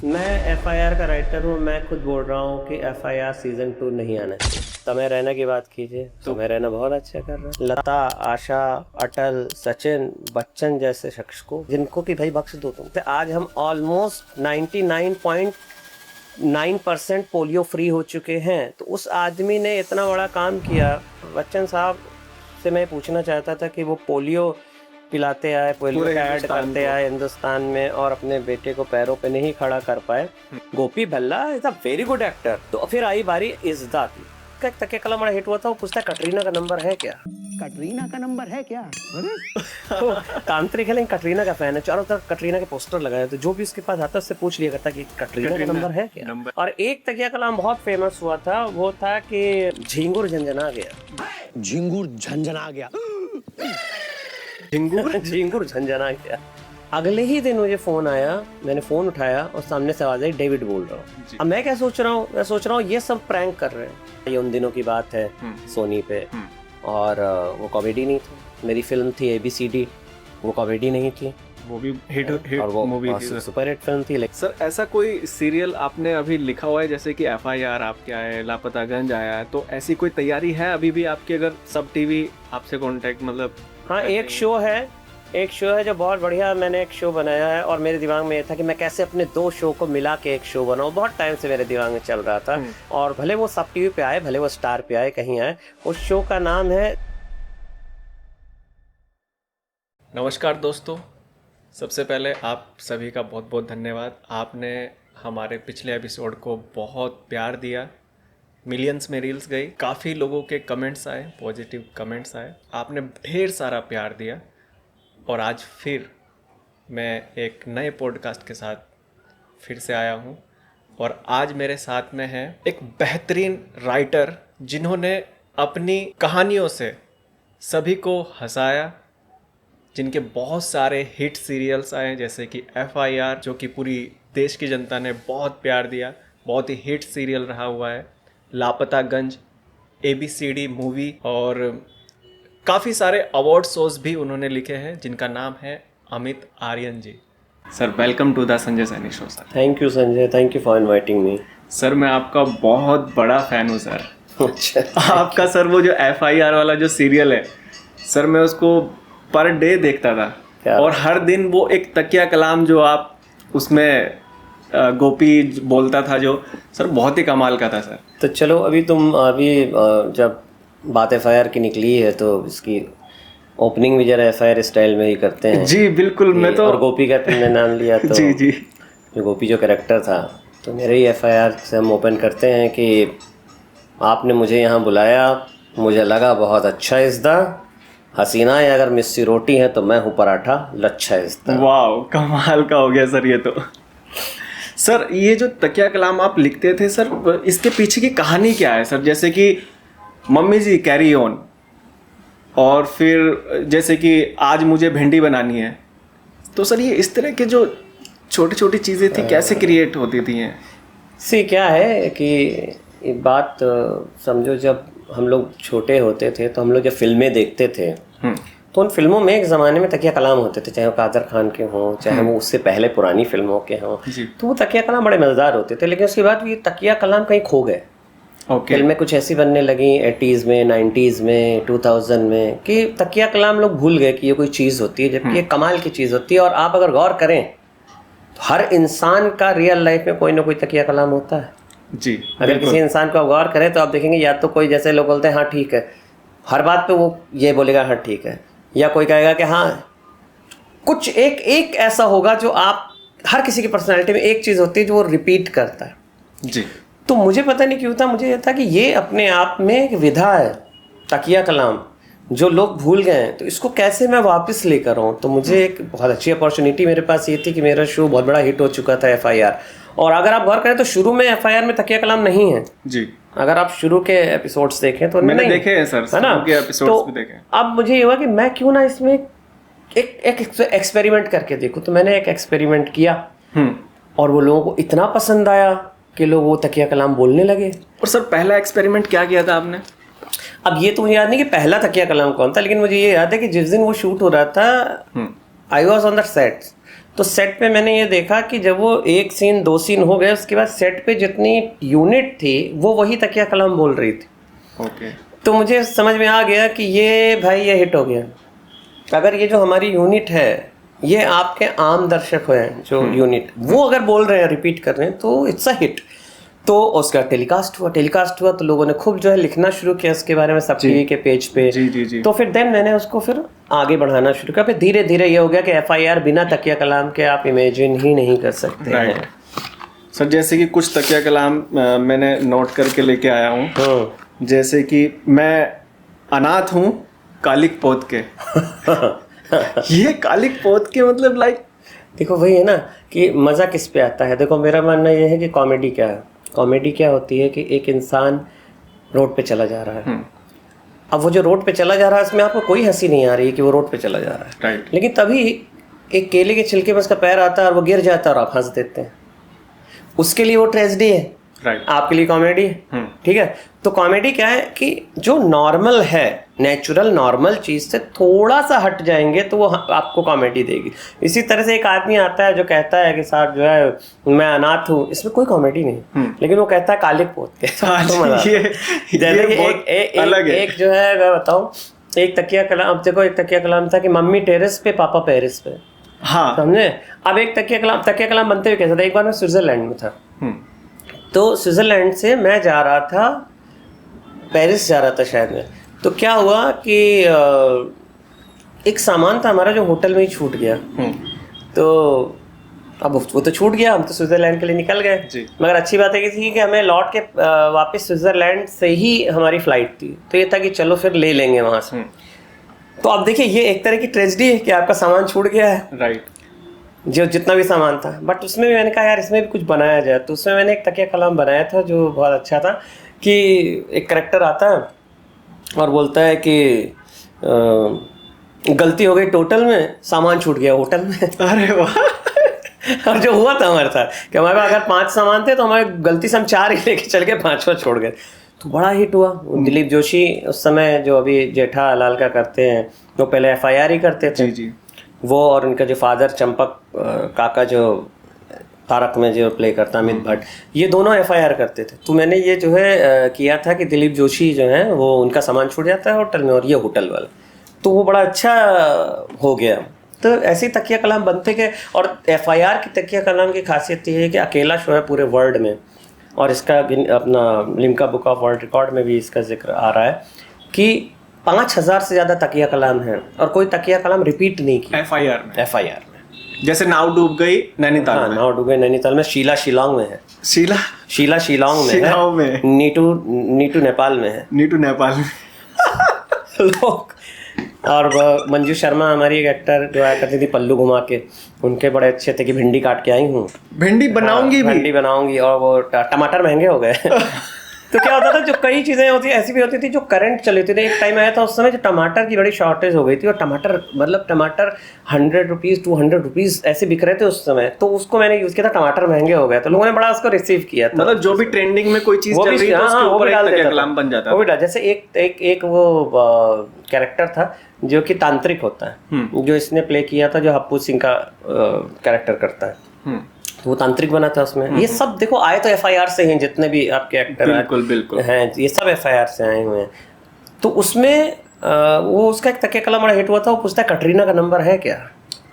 मैं एफआईआर का राइटर हूँ। मैं खुद बोल रहा हूँ कि एफआईआर सीजन 2 नहीं आना है। समय रैना की बात कीजिए, समय रैना बहुत अच्छा कर रहा है। लता, आशा, अटल, सचिन, बच्चन जैसे शख्स को, जिनको कि भाई बख्श दो तुम। तो आज हम ऑलमोस्ट 99.9% पोलियो फ्री हो चुके हैं। तो उस आदमी ने इतना बड़ा काम किया। बच्चन साहब से मैं पूछना चाहता था कि वो पोलियो पिलाते आए, पोलियो का ऐड करते आए हिंदुस्तान में, और अपने बेटे को पैरों पे नहीं खड़ा कर पाए। Gopi Bhalla is a very good actor. तो फिर आई बारी इज़्ज़ा की। एक तकिया कलम बड़ा हिट हुआ था। वो पूछता है कटरीना का नंबर है क्या? कटरीना का नंबर है क्या? तो तांत्रिक है लेकिन कटरीना का फैन है। चारों तरफ कटरीना के पोस्टर लगाए, तो जो भी उसके पास आता उससे पूछ लिया करता कि कटरीना का नंबर है क्या। और एक तकिया कलाम बहुत फेमस हुआ था, वो था कि झिंगुर झंझना गया। झिंगुर झंझना गया। झिंगुर झंझना गया। अगले ही दिन मुझे फोन आया, मैंने फोन उठाया और सामने से आवाज आई, डेविड बोल रहा हूँ। अब मैं क्या सोच रहा हूँ, मैं सोच रहा हूँ ये सब प्रैंक कर रहे हैं। ये उन दिनों की बात है सोनी पे, और वो कॉमेडी नहीं थी। मेरी फिल्म थी ABCD, वो कॉमेडी नहीं थी, वो भी हिट और वो मूवी थी, सुपर हिट फिल्म थी। सर ऐसा कोई सीरियल आपने अभी लिखा हुआ है, जैसे कि FIR आपके आए, लापतागंज आया है, तो ऐसी कोई तैयारी है अभी भी आपकी? अगर सब टीवी आपसे कांटेक्ट मतलब? हाँ, एक शो है जो बहुत बढ़िया, मैंने एक शो बनाया है, और मेरे दिमाग में ये था कि मैं कैसे अपने 2 शो को मिला के एक शो बनाऊं। बहुत टाइम से मेरे दिमाग में चल रहा था, और भले वो सब टीवी पे आए, भले वो स्टार पे आए, कहीं आए। उस शो का नाम है। नमस्कार दोस्तों, सबसे पहले आप सभी का बहुत बहुत धन्यवाद। आपने हमारे पिछले एपिसोड को बहुत प्यार दिया, मिलियंस में रील्स गई, काफ़ी लोगों के कमेंट्स आए, पॉजिटिव कमेंट्स आए, आपने ढेर सारा प्यार दिया। और आज फिर मैं एक नए पॉडकास्ट के साथ फिर से आया हूँ, और आज मेरे साथ में है एक बेहतरीन राइटर, जिन्होंने अपनी कहानियों से सभी को हंसाया, जिनके बहुत सारे हिट सीरियल्स आए, जैसे कि FIR, जो कि पूरी देश की जनता ने बहुत प्यार दिया, बहुत ही हिट सीरियल रहा हुआ है। लापतागंज, ABCD मूवी, और काफ़ी सारे अवार्ड शोज भी उन्होंने लिखे हैं, जिनका नाम है Amit Aryan ji. Sir welcome to the Sanjay Saini show. Sir thank you Sanjay, thank you for inviting me. Sir मैं आपका बहुत बड़ा फ़ैन हूँ सर। अच्छा, आपका सर वो जो FIR वाला जो सीरियल है सर, मैं उसको पर डे देखता था, और हर दिन वो एक तकिया कलाम जो आप उसमें गोपी बोलता था, जो सर बहुत ही कमाल का था सर। तो चलो अभी जब बात FIR की निकली है तो इसकी ओपनिंग भी जरा FIR स्टाइल में ही करते हैं। जी बिल्कुल, मैं तो, और गोपी का तुमने नाम लिया तो जी जी, जो गोपी जो कैरेक्टर था, तो मेरे ही FIR से हम ओपन करते हैं कि आपने मुझे यहाँ बुलाया, मुझे लगा बहुत अच्छा इज़्दा, हसीना है अगर मिस्सी रोटी है तो मैं हूँ पराठा, लच्छा इज़्दा। वाह कमाल का हो गया सर ये तो। सर ये जो तकिया कलाम आप लिखते थे सर, इसके पीछे की कहानी क्या है सर? जैसे कि मम्मी जी कैरी ऑन, और फिर जैसे कि आज मुझे भिंडी बनानी है, तो सर ये इस तरह के जो छोटी छोटी चीज़ें थी कैसे क्रिएट होती थी हैं? क्या है कि एक बात समझो, जब हम लोग छोटे होते थे तो हम लोग जब फिल्में देखते थे तो उन फिल्मों में एक ज़माने में तकिया कलाम होते थे, चाहे वो कादर खान के हों, चाहे वो उससे पहले पुरानी फिल्मों के हों, तो वो तकिया कलाम बड़े मज़ेदार होते थे। लेकिन उसके बाद ये तकिया कलाम कहीं खो गए। फिल्में कुछ ऐसी बनने लगी 80s में, 90s में, 2000 में, कि तकिया कलाम लोग भूल गए कि ये कोई चीज़ होती है, जबकि ये कमाल की चीज़ होती है। और आप अगर गौर करें तो हर इंसान का रियल लाइफ में कोई ना कोई तकिया कलाम होता है जी। अगर किसी इंसान को आप गौर करें तो आप देखेंगे, या तो कोई, जैसे लोग बोलते हैं हाँ ठीक है, हर बात पे वो ये बोलेगा हाँ ठीक है, या कोई कहेगा कि हाँ, कुछ एक ऐसा होगा जो आप, हर किसी की पर्सनैलिटी में एक चीज़ होती है जो वो रिपीट करता है जी। तो मुझे पता नहीं क्यों था, मुझे ये था कि ये अपने आप में एक विधा है तकिया कलाम, जो लोग भूल गए हैं, तो इसको कैसे मैं वापस लेकर आऊँ। तो मुझे एक बहुत अच्छी अपॉर्चुनिटी मेरे पास ये थी कि मेरा शो बहुत बड़ा हिट हो चुका था FIR, और अगर आप गौर करें तो शुरू में FIR में तकिया कलाम नहीं है जी। अगर आप शुरू के एपिसोड्स देखें तो मैंने देखे हैं सर, है ना, के एपिसोड्स भी देखे हैं। अब मुझे ये हुआ कि मैं क्यों ना इसमें एक एक्सपेरिमेंट करके देखूं। तो मैंने एक एक्सपेरिमेंट किया, और वो लोगों को इतना पसंद आया कि लोग वो तकिया कलाम बोलने लगे। और सर पहला एक्सपेरिमेंट क्या किया था आपने? अब ये तो मुझे याद नहीं कि पहला तकिया कलाम कौन था, लेकिन मुझे ये याद है कि जिस दिन वो शूट हो रहा था, I was on the set, तो सेट पे मैंने ये देखा कि जब वो एक सीन 2 सीन हो गए, उसके बाद सेट पे जितनी यूनिट थी वो वही तकिया कलाम बोल रही थी। ओके। तो मुझे समझ में आ गया कि ये भाई ये हिट हो गया। अगर ये जो हमारी यूनिट है, ये आपके आम दर्शक हैं जो यूनिट, वो अगर बोल रहे हैं, रिपीट कर रहे हैं, तो इट्स अ हिट। तो उसका टेलीकास्ट हुआ तो लोगों ने खूब जो है लिखना शुरू किया उसके बारे में, सब टीवी के पेज पे। जी। तो फिर देन मैंने उसको फिर आगे बढ़ाना शुरू किया। फिर धीरे धीरे ये हो गया कि FIR बिना तकिया कलाम के आप इमेजिन ही नहीं कर सकते हैं। सर जैसे कि कुछ तकिया कलाम मैंने नोट करके लेके आया हूँ, जैसे कि मैं अनाथ हूँ कालिक पोत के। ये कालिक पोत के मतलब लाइक, देखो वही है ना कि मज़ा किस पे आता है। देखो मेरा मानना ये है कि कॉमेडी क्या है, कॉमेडी क्या होती है कि एक इंसान रोड पे चला जा रहा है। अब वो जो रोड पे चला जा रहा है, इसमें आपको कोई हंसी नहीं आ रही है कि वो रोड पे चला जा रहा है, राइट। लेकिन तभी एक केले के छिलके में उसका पैर आता है और वो गिर जाता है और आप हंस देते हैं। उसके लिए वो ट्रेजेडी है, राइट। आपके लिए कॉमेडी है। ठीक है, तो कॉमेडी क्या है कि जो नॉर्मल है, नेचुरल नॉर्मल चीज से थोड़ा सा हट जाएंगे तो वो आपको कॉमेडी देगी। इसी तरह से एक आदमी आता है जो कहता है कि साहब जो है मैं अनाथ हूँ, इसमें कोई कॉमेडी नहीं, लेकिन वो कहता है कालिक पोत के। एक जो है मैं बताऊँ, एक तकिया कलाम, अब देखो एक तकिया कलाम था कि मम्मी टेरेस पे पापा पेरिस पे। हाँ, समझे। अब एक तकिया कलाम बनते हुए कैसा था, एक बार मैं स्विट्जरलैंड में था, तो स्विट्जरलैंड से मैं जा रहा था, पेरिस जा रहा था शायद मैं। तो क्या हुआ कि एक सामान था हमारा जो होटल में ही छूट गया। तो अब वो तो छूट गया, हम तो स्विट्जरलैंड के लिए निकल गए। मगर अच्छी बात है कि हमें लौट के वापस स्विट्जरलैंड से ही हमारी फ्लाइट थी, तो ये था कि चलो फिर ले लेंगे वहाँ से। तो अब देखिए ये एक तरह की ट्रेजेडी है कि आपका सामान छूट गया है, राइट, जो जितना भी सामान था। बट उसमें भी मैंने कहा यार इसमें भी कुछ बनाया जाए, तो उसमें मैंने एक तकिया कलाम बनाया था जो बहुत अच्छा था कि एक कैरेक्टर आता है और बोलता है कि गलती हो गई टोटल में, सामान छूट गया होटल में। अरे वाह। और जो हुआ था हमारे साथ कि हमारे पास अगर 5 सामान थे तो हमारे गलती से हम 4 ही लेके चल के 5वां छोड़ गए, तो बड़ा हिट हुआ। दिलीप जोशी उस समय जो अभी जेठालाल का करते हैं, वो पहले FIR ही करते थे। जी। वो और उनका जो फादर चंपक काका जो तारक में जो प्ले करता अमित भट्ट, ये दोनों FIR करते थे। तो मैंने ये जो है किया था कि दिलीप जोशी जो है वो उनका सामान छूट जाता है होटल में और ये होटल वाला, तो वो बड़ा अच्छा हो गया। तो ऐसे ही तकिया कलाम बनते गए। और FIR की तकिया कलाम की खासियत ये है कि अकेला शो है पूरे वर्ल्ड में, और इसका अपना Limca book of world record में भी इसका जिक्र आ रहा है कि 5000 से ज़्यादा तकिया कलाम हैं और कोई तकिया कलाम रिपीट नहीं किया FIR में। जैसे नाव डूब गई नैनीताल में। नाव डूब गई नैनीताल में, शीला शिलांग में है, शीला शिलांग में है, नीटू नेपाल में है, लोग। और मंजू शर्मा हमारी एक एक्टर जो आया करती थी पल्लू घुमा के, उनके बड़े अच्छे थे कि भिंडी काट के आई हूँ, भिंडी बनाऊंगी और वो टमाटर महंगे हो गए। तो क्या होता था, जो कई चीज़ें होती ऐसी भी होती थी जो करंट चली थी। एक टाइम आया था उस समय जो टमाटर की बड़ी शॉर्टेज हो गई थी, और टमाटर 100 रुपीज़ 200 रुपीज़ ऐसे बिक रहे थे उस समय। तो उसको मैंने यूज़ किया था, टमाटर महंगे हो गए तो लोगों ने बड़ा उसको रिसीव किया था। मतलब जो भी ट्रेंडिंग में कोई चीज़ चल रही है उसके ऊपर एक तकिया कलाम बन जाता है। वो भी डाल, जैसे एक वो कैरेक्टर था जो कि तांत्रिक होता है, जो इसने प्ले किया था, जो हप्पू सिंह का कैरेक्टर करता है, तो वो तांत्रिक बना था उसमें। ये सब देखो आए तो FIR से हैं, जितने भी आपके एक्टर बिल्कुल हैं ये सब FIR से आए हुए हैं। तो उसमें वो उसका एक तकिया कलाम बड़ा हिट हुआ था। वो पूछता है कटरीना का नंबर है क्या?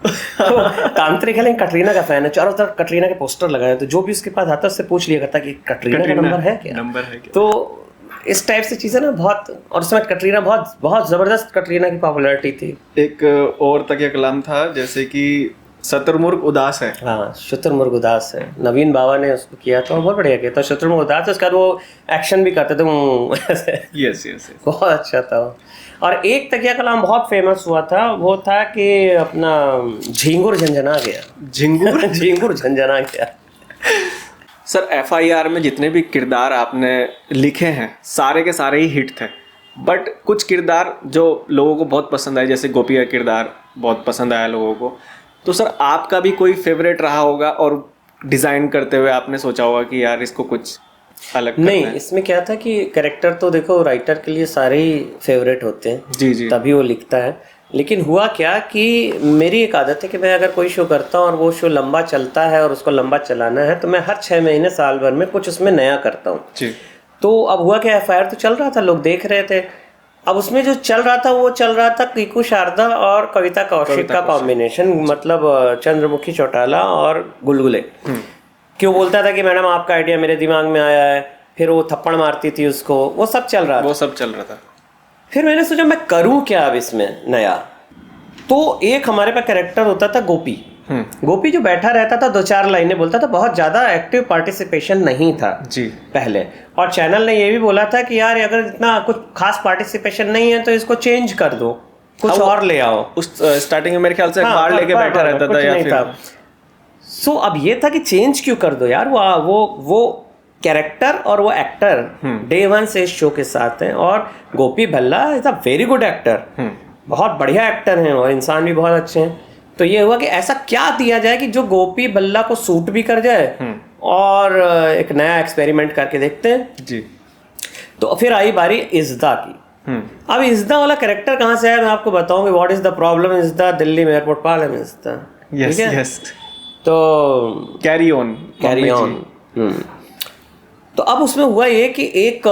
तो तांत्रिक है लेकिन कटरीना का फैन है, चारों तरफ कटरीना के पोस्टर लगाए, तो जो भी उसके पास आता है उससे पूछ लिया करता कि कटरीना का नंबर है क्या? तो इस टाइप से चीज़ें ना बहुत, और उसमें कटरीना बहुत ज़बरदस्त कटरीना की पॉपुलैरिटी थी। एक और तकिया कलाम था जैसे कि शुतुरमुर्ग उदास है। हाँ, शुतुरमुर्ग उदास है, नवीन बाबा ने उसको किया था, बहुत बढ़िया किया था। शुतुरमुर्ग उदास है, उसके बाद वो एक्शन भी करते थे यस बहुत अच्छा था। और एक तकिया कलाम बहुत फेमस हुआ था, वो था कि अपना झिंगुर झंझना गया। सर FIR में जितने भी किरदार आपने लिखे हैं सारे के सारे ही हिट थे, बट कुछ किरदार जो लोगों को बहुत पसंद आए, जैसे गोपी का किरदार बहुत पसंद आया लोगों को। तो सर आपका भी कोई फेवरेट रहा होगा और डिज़ाइन करते हुए आपने सोचा होगा कि यार इसको कुछ अलग करना नहीं है। इसमें क्या था कि कैरेक्टर तो देखो राइटर के लिए सारे ही फेवरेट होते हैं, जी तभी वो लिखता है। लेकिन हुआ क्या कि मेरी एक आदत है कि मैं अगर कोई शो करता हूँ और वो शो लंबा चलता है और उसको लंबा चलाना है तो मैं हर 6 महीने साल भर में कुछ उसमें नया करता हूँ जी। तो अब हुआ कि FIR तो चल रहा था, लोग देख रहे थे। अब उसमें जो चल रहा था वो चल रहा था कीकू शारदा और कविता कौशिक का कॉम्बिनेशन, मतलब चंद्रमुखी चौटाला और गुलगुले। क्यों बोलता था कि मैडम आपका आइडिया मेरे दिमाग में आया है, फिर वो थप्पड़ मारती थी उसको, वो सब चल रहा था। फिर मैंने सोचा मैं करूं क्या अब इसमें नया। तो एक हमारे पास कैरेक्टर होता था गोपी। गोपी जो बैठा रहता था 2-4 लाइनें बोलता था, बहुत ज़्यादा एक्टिव पार्टिसिपेशन नहीं था जी पहले। और चैनल ने ये भी बोला था कि यार अगर इतना कुछ खास पार्टिसिपेशन नहीं है तो इसको चेंज कर दो, कुछ और ले आओ। उस स्टार्टिंग में मेरे ख्याल से बार लेके बैठा रहता था या फिर सो अब ये था कि चेंज क्यों कर दो यार, वो कैरेक्टर और वो एक्टर डे 1 से इस शो के साथ हैं। और Gopi Bhalla is a very good actor, बहुत बढ़िया एक्टर हैं और इंसान भी बहुत अच्छे हैं। तो ये हुआ कि ऐसा क्या दिया जाए कि जो गोपी भल्ला को सूट भी कर जाए और एक नया एक्सपेरिमेंट करके देखते हैं जी। तो फिर आई बारी इज़्दा की। अब इज़्दा वाला कैरेक्टर कहाँ से आया मैं आपको बताऊंगी। What is the problem is the, Delhi में एयरपोर्ट पार्लम इज़्दा। यस तो कैरी ऑन। तो अब उसमें हुआ ये कि एक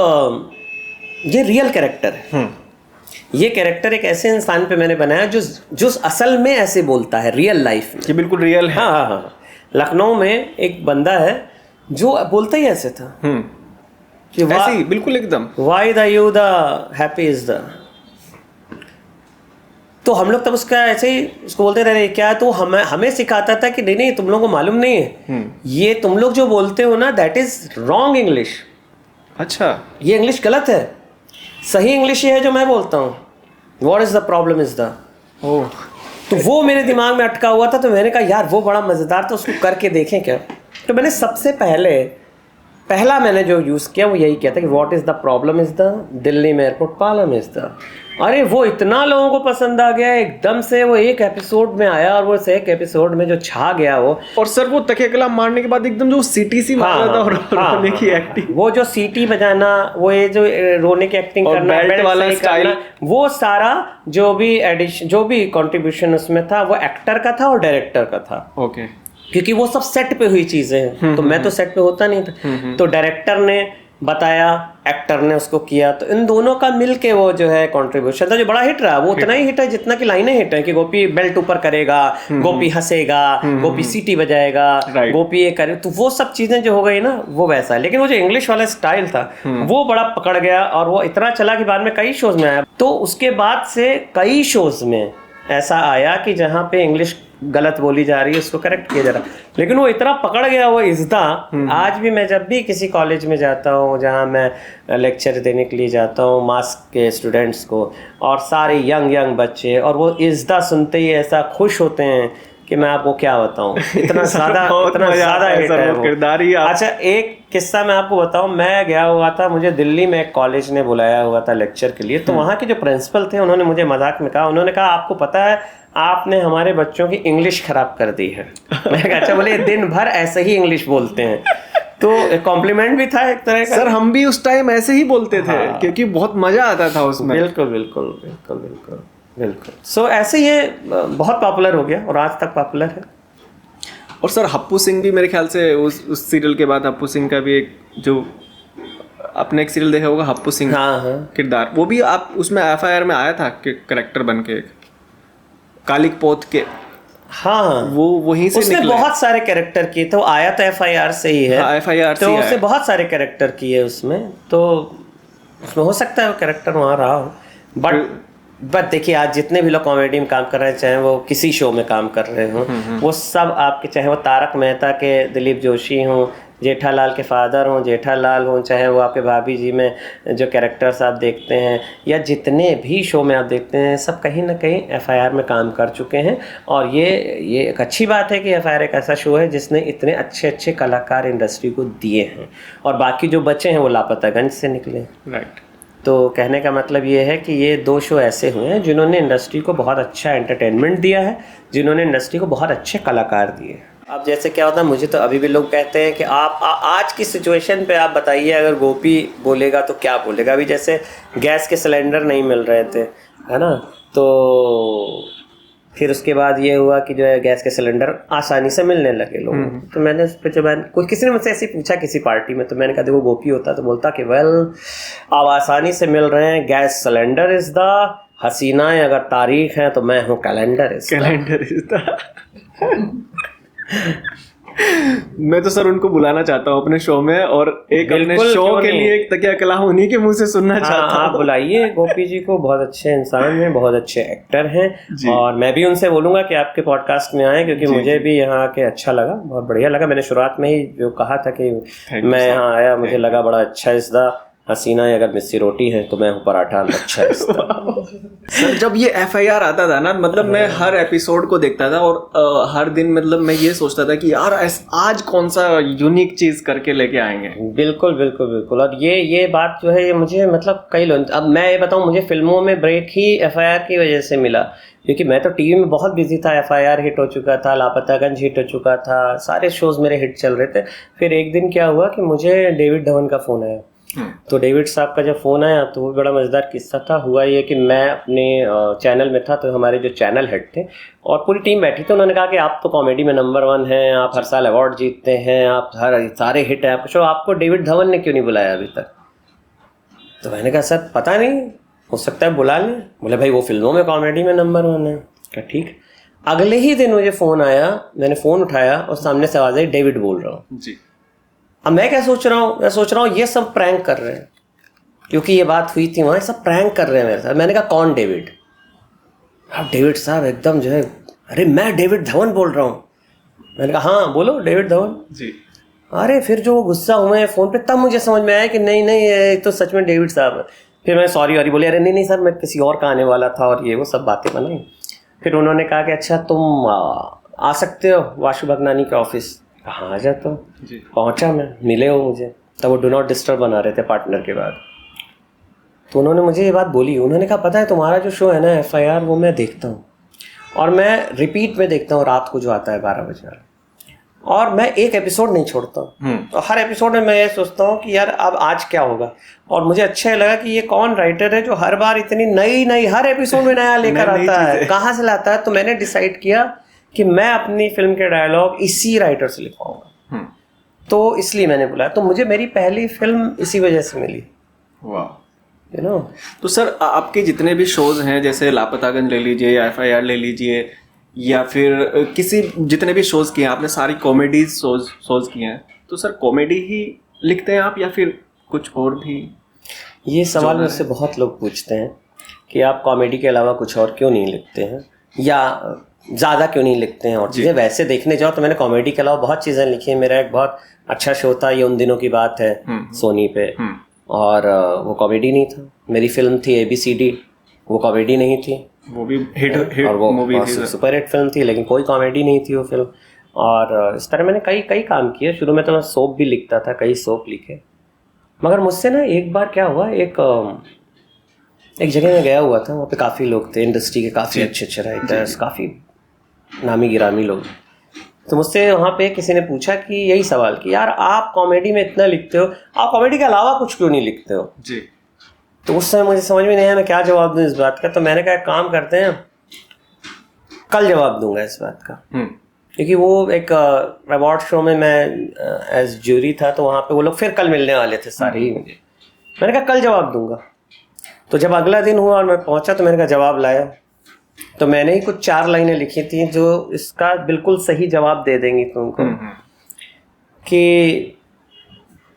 ये रियल कैरेक्टर है। ये कैरेक्टर एक ऐसे इंसान पे मैंने बनाया जो असल में ऐसे बोलता है रियल लाइफ में। ये बिल्कुल रियल है। हाँ। लखनऊ में एक बंदा है जो बोलता ही ऐसे था कि ऐसे ही बिल्कुल एकदम why the you the happy is the. तो हम लोग तब उसका ऐसे ही उसको बोलते रहे क्या है, तो हमें सिखाता था कि नहीं तुम लोगों को मालूम नहीं है, ये तुम लोग जो बोलते हो ना दैट इज रॉन्ग इंग्लिश। अच्छा, ये इंग्लिश गलत है, सही इंग्लिश ये है जो मैं बोलता हूँ। What is the problem is the. Oh, तो वो मेरे दिमाग में अटका हुआ था। तो मैंने कहा यार वो बड़ा मज़ेदार था, उसको करके देखें क्या। तो मैंने सबसे पहला मैंने जो यूज़ किया वो यही किया था कि what is the problem is the Delhi में एयरपोर्ट पार्लम इज़ द। अरे वो इतना लोगों को पसंद आ गया एकदम से, वो एक एपिसोड में आया और वो एक एपिसोड में जो छा गया वो। और सर वो तकिया कलाम मारने के बाद एकदम जो सीटी सी मार रहा था और रोने की एक्टिंग, वो जो सीटी बजाना, वो ये जो रोने की एक्टिंग करना, बेल्ट वाला स्टाइल, वो सारा जो भी एडिशन जो भी कंट्रीब्यूशन उसमें था वो एक्टर का था और डायरेक्टर का था। ओके, क्योंकि वो सब सेट पे हुई चीजें हैं। तो मैं तो सेट पे होता नहीं था। तो डायरेक्टर ने बताया, एक्टर ने उसको किया, तो इन दोनों का मिलके वो जो है कंट्रीब्यूशन था जो बड़ा हिट रहा। वो उतना ही हिट है जितना कि लाइनें हिट है कि गोपी बेल्ट ऊपर करेगा, गोपी हंसेगा, गोपी सीटी बजाएगा, गोपी ये करे। तो वो सब चीजें जो हो गई ना वो वैसा। लेकिन वो जो इंग्लिश वाला स्टाइल था वो बड़ा पकड़ गया और वो इतना चला कि बाद में कई शोज में आया। तो उसके बाद से कई शोज में ऐसा आया कि जहाँ पे इंग्लिश गलत बोली जा रही है उसको करेक्ट किया जा रहा है। लेकिन वो इतना पकड़ गया वो इज़्दा। आज भी मैं जब भी किसी कॉलेज में जाता हूँ जहाँ मैं लेक्चर देने के लिए जाता हूँ मास के स्टूडेंट्स को, और सारे यंग बच्चे, और वो इज़्दा सुनते ही ऐसा खुश होते हैं कि मैं आपको क्या बताऊँ। इतना ज़्यादा हिट है वो किरदार ही। अच्छा एक किस्सा मैं आपको बताऊँ। मैं गया हुआ था, मुझे दिल्ली में एक कॉलेज ने बुलाया हुआ था लेक्चर के लिए। तो वहाँ के जो प्रिंसिपल थे उन्होंने मुझे मजाक में कहा, उन्होंने कहा आपको पता है आपने हमारे बच्चों की इंग्लिश खराब कर दी है। मैं कहा अच्छा, बोले दिन भर ऐसे ही इंग्लिश बोलते हैं। तो कॉम्प्लीमेंट भी था एक तरह का। सर हम भी उस टाइम ऐसे ही बोलते थे। हाँ। क्योंकि बहुत मजा आता था उसमें। बिल्कुल। सो ऐसे ये बहुत पॉपुलर हो गया और आज तक पॉपुलर है। और सर हप्पू सिंह भी मेरे ख्याल से उस सीरियल के बाद हप्पू सिंह का भी एक जो आपने एक सीरियल देखा होगा हप्पू सिंह। हाँ। किरदार वो भी आप उसमें FIR में आया था कि करेक्टर बन के एक कालिक पोत के। हाँ, वो वहीं से उसने बहुत सारे कैरेक्टर किए थे। वो आया तो FIR से ही है। हाँ, FIR तो उसने बहुत सारे कैरेक्टर किए उसमें। तो उसमें हो सकता है वो कैरेक्टर वहाँ रहा हो। बट देखिए आज जितने भी लोग कॉमेडी में काम कर रहे हैं, चाहे वो किसी शो में काम कर रहे हों, वो सब आपके, चाहे वो तारक मेहता के दिलीप जोशी हों, जेठालाल के फादर हों, जेठालाल हों, चाहे वो आपके भाभी जी में जो कैरेक्टर्स आप देखते हैं, या जितने भी शो में आप देखते हैं, सब कहीं ना कहीं FIR में काम कर चुके हैं। और ये एक अच्छी बात है कि FIR एक ऐसा शो है जिसने इतने अच्छे कलाकार इंडस्ट्री को दिए हैं, और बाकी जो बचे हैं वो लापतागंज से निकले। राइट। तो कहने का मतलब ये है कि ये 2 शो ऐसे हुए हैं जिन्होंने इंडस्ट्री को बहुत अच्छा एंटरटेनमेंट दिया है, जिन्होंने इंडस्ट्री को बहुत अच्छे कलाकार दिए। अब जैसे क्या होता है, मुझे तो अभी भी लोग कहते हैं कि आप आज की सिचुएशन पे आप बताइए अगर गोपी बोलेगा तो क्या बोलेगा। अभी जैसे गैस के सिलेंडर नहीं मिल रहे थे, है ना, तो फिर उसके बाद ये हुआ कि जो है गैस के सिलेंडर आसानी से मिलने लगे लोगों को। तो मैंने उस पर जब कोई किसी ने मुझसे ऐसे पूछा किसी पार्टी में, तो मैंने कहा देखो गोपी होता तो बोलता कि वेल अब आसानी से मिल रहे हैं, गैस सिलेंडर इज द हसीनाएं अगर तारीख है तो मैं हूँ कैलेंडर इज द। मैं तो सर उनको बुलाना चाहता हूँ अपने शो में, और एक अपने शो के लिए एक तकिया कलाम उन्हीं के मुंह से सुनना चाहता हूँ। आप बुलाइए गोपी जी को, बहुत अच्छे इंसान हैं, बहुत अच्छे एक्टर हैं, और मैं भी उनसे बोलूंगा कि आपके पॉडकास्ट में आए, क्योंकि मुझे भी यहाँ आके अच्छा लगा, बहुत बढ़िया लगा। मैंने शुरुआत में ही जो कहा था कि मैं यहाँ आया मुझे लगा बड़ा अच्छा इसदा हसीना अगर मिस्सी रोटी है तो मैं हूँ पराठा अच्छा सर जब ये FIR आता था ना, मतलब मैं हर एपिसोड को देखता था, और हर दिन मतलब मैं ये सोचता था कि यार आज कौन सा यूनिक चीज करके लेके आएंगे। बिल्कुल बिल्कुल बिल्कुल। और ये बात जो है ये मुझे मतलब कई लोग, अब मैं ये बताऊँ, मुझे फिल्मों में ब्रेक ही FIR की वजह से मिला, क्योंकि मैं तो टीवी में बहुत बिजी था। FIR हिट हो चुका था, लापतागंज हिट हो चुका था, सारे शोज मेरे हिट चल रहे थे। फिर एक दिन क्या हुआ कि मुझे डेविड धवन का फ़ोन आया। तो डेविड साहब का जब फ़ोन आया तो वो बड़ा मज़ेदार किस्सा था। हुआ ये कि मैं अपने चैनल में था, तो हमारे जो चैनल हेड थे और पूरी टीम बैठी थी, उन्होंने कहा कि आप तो कॉमेडी में नंबर 1 हैं, आप हर साल अवार्ड जीतते हैं, आप सारे हिट हैं आपके शो, आपको डेविड धवन ने क्यों नहीं बुलाया अभी तक? तो मैंने कहा सर पता नहीं, हो सकता है बुला लें। बोले भाई वो फिल्मों में कॉमेडी में नंबर 1 है। क्या ठीक। अगले ही दिन मुझे फ़ोन आया, मैंने फ़ोन उठाया और सामने से आवाज़ आई डेविड बोल रहा हूँ जी। अब मैं क्या सोच रहा हूँ, मैं सोच रहा हूँ ये सब प्रैंक कर रहे हैं, क्योंकि ये बात हुई थी वहाँ, सब प्रैंक कर रहे हैं मेरे साथ। मैंने कहा कौन डेविड? अब डेविड साहब एकदम जो है, अरे मैं डेविड धवन बोल रहा हूँ। मैंने कहा हाँ बोलो डेविड धवन जी। अरे फिर जो गुस्सा हुए हैं फ़ोन पे, तब मुझे समझ में आया कि नहीं ये तो सच में डेविड साहब है। फिर मैं सॉरी बोली, अरे नहीं सर मैं किसी और का आने वाला था, और ये वो सब बातें बनाई। फिर उन्होंने कहा कि अच्छा तुम आ सकते हो वाशु भगनानी के ऑफिस। हाँ आ जाता हूँ। पहुँचा मैं, मिले हो मुझे, तब वो डू नॉट डिस्टर्ब बना रहे थे पार्टनर के बाद। तो उन्होंने मुझे ये बात बोली, उन्होंने कहा पता है तुम्हारा जो शो है ना FIR, वो मैं देखता हूँ, और मैं रिपीट में देखता हूँ रात को जो आता है 12 बजे, और मैं एक एपिसोड नहीं छोड़ता हूँ। तो हर एपिसोड में मैं ये सोचता हूँ कि यार अब आज क्या होगा। और मुझे अच्छा लगा कि ये कौन राइटर है जो हर बार इतनी नई हर एपिसोड में नया लेकर आता है, कहाँ से लाता है। तो मैंने डिसाइड किया कि मैं अपनी फिल्म के डायलॉग इसी राइटर से लिखवाऊंगा, तो इसलिए मैंने बुलाया। तो मुझे मेरी पहली फिल्म इसी वजह से मिली। वाह। You know? तो सर आपके जितने भी शोज हैं, जैसे लापतागंज ले लीजिए या FIR ले लीजिए, या फिर किसी जितने भी शोज किए हैं आपने, सारी कॉमेडी शोज किए हैं, तो सर कॉमेडी ही लिखते हैं आप या फिर कुछ और भी? ये सवाल मुझसे बहुत लोग पूछते हैं कि आप कॉमेडी के अलावा कुछ और क्यों नहीं लिखते हैं, या ज़्यादा क्यों नहीं लिखते हैं और चीज़ें। वैसे देखने जाओ तो मैंने कॉमेडी के अलावा बहुत चीज़ें लिखी हैं। मेरा एक बहुत अच्छा शो था, ये उन दिनों की बात है, सोनी पे, और वो कॉमेडी नहीं था। मेरी फिल्म थी ABCD, वो कॉमेडी नहीं थी, वो भी हिट और वो मूवी थी, सुपर हिट फिल्म थी, लेकिन कोई कॉमेडी नहीं थी वो फिल्म। और इस तरह मैंने कई काम किए। शुरू में तो मैं सोप भी लिखता था, कई सोप लिखे। मगर मुझसे ना एक बार क्या हुआ, एक जगह में गया हुआ था, वहाँ पे काफ़ी लोग थे, इंडस्ट्री के काफ़ी अच्छे राइटर्स, काफ़ी नामी गिरामी लोग। तो मुझसे वहाँ पे किसी ने पूछा कि यही सवाल कि यार आप कॉमेडी में इतना लिखते हो, आप कॉमेडी के अलावा कुछ क्यों नहीं लिखते हो जी। तो उस समय मुझे समझ में नहीं आया मैं क्या जवाब दूँ इस बात का। तो मैंने कहा काम करते हैं, कल जवाब दूंगा इस बात का। क्योंकि वो एक अवार्ड शो में मैं एज ज्यूरी था, तो वहाँ पे वो लोग फिर कल मिलने वाले थे सारे ही मुझे। मैंने कहा कल जवाब दूंगा। तो जब अगला दिन हुआ और मैं पहुँचा तो मैंने कहा जवाब लाया। तो मैंने ही कुछ 4 लाइनें लिखी थी जो इसका बिल्कुल सही जवाब दे देंगी तुमको। कि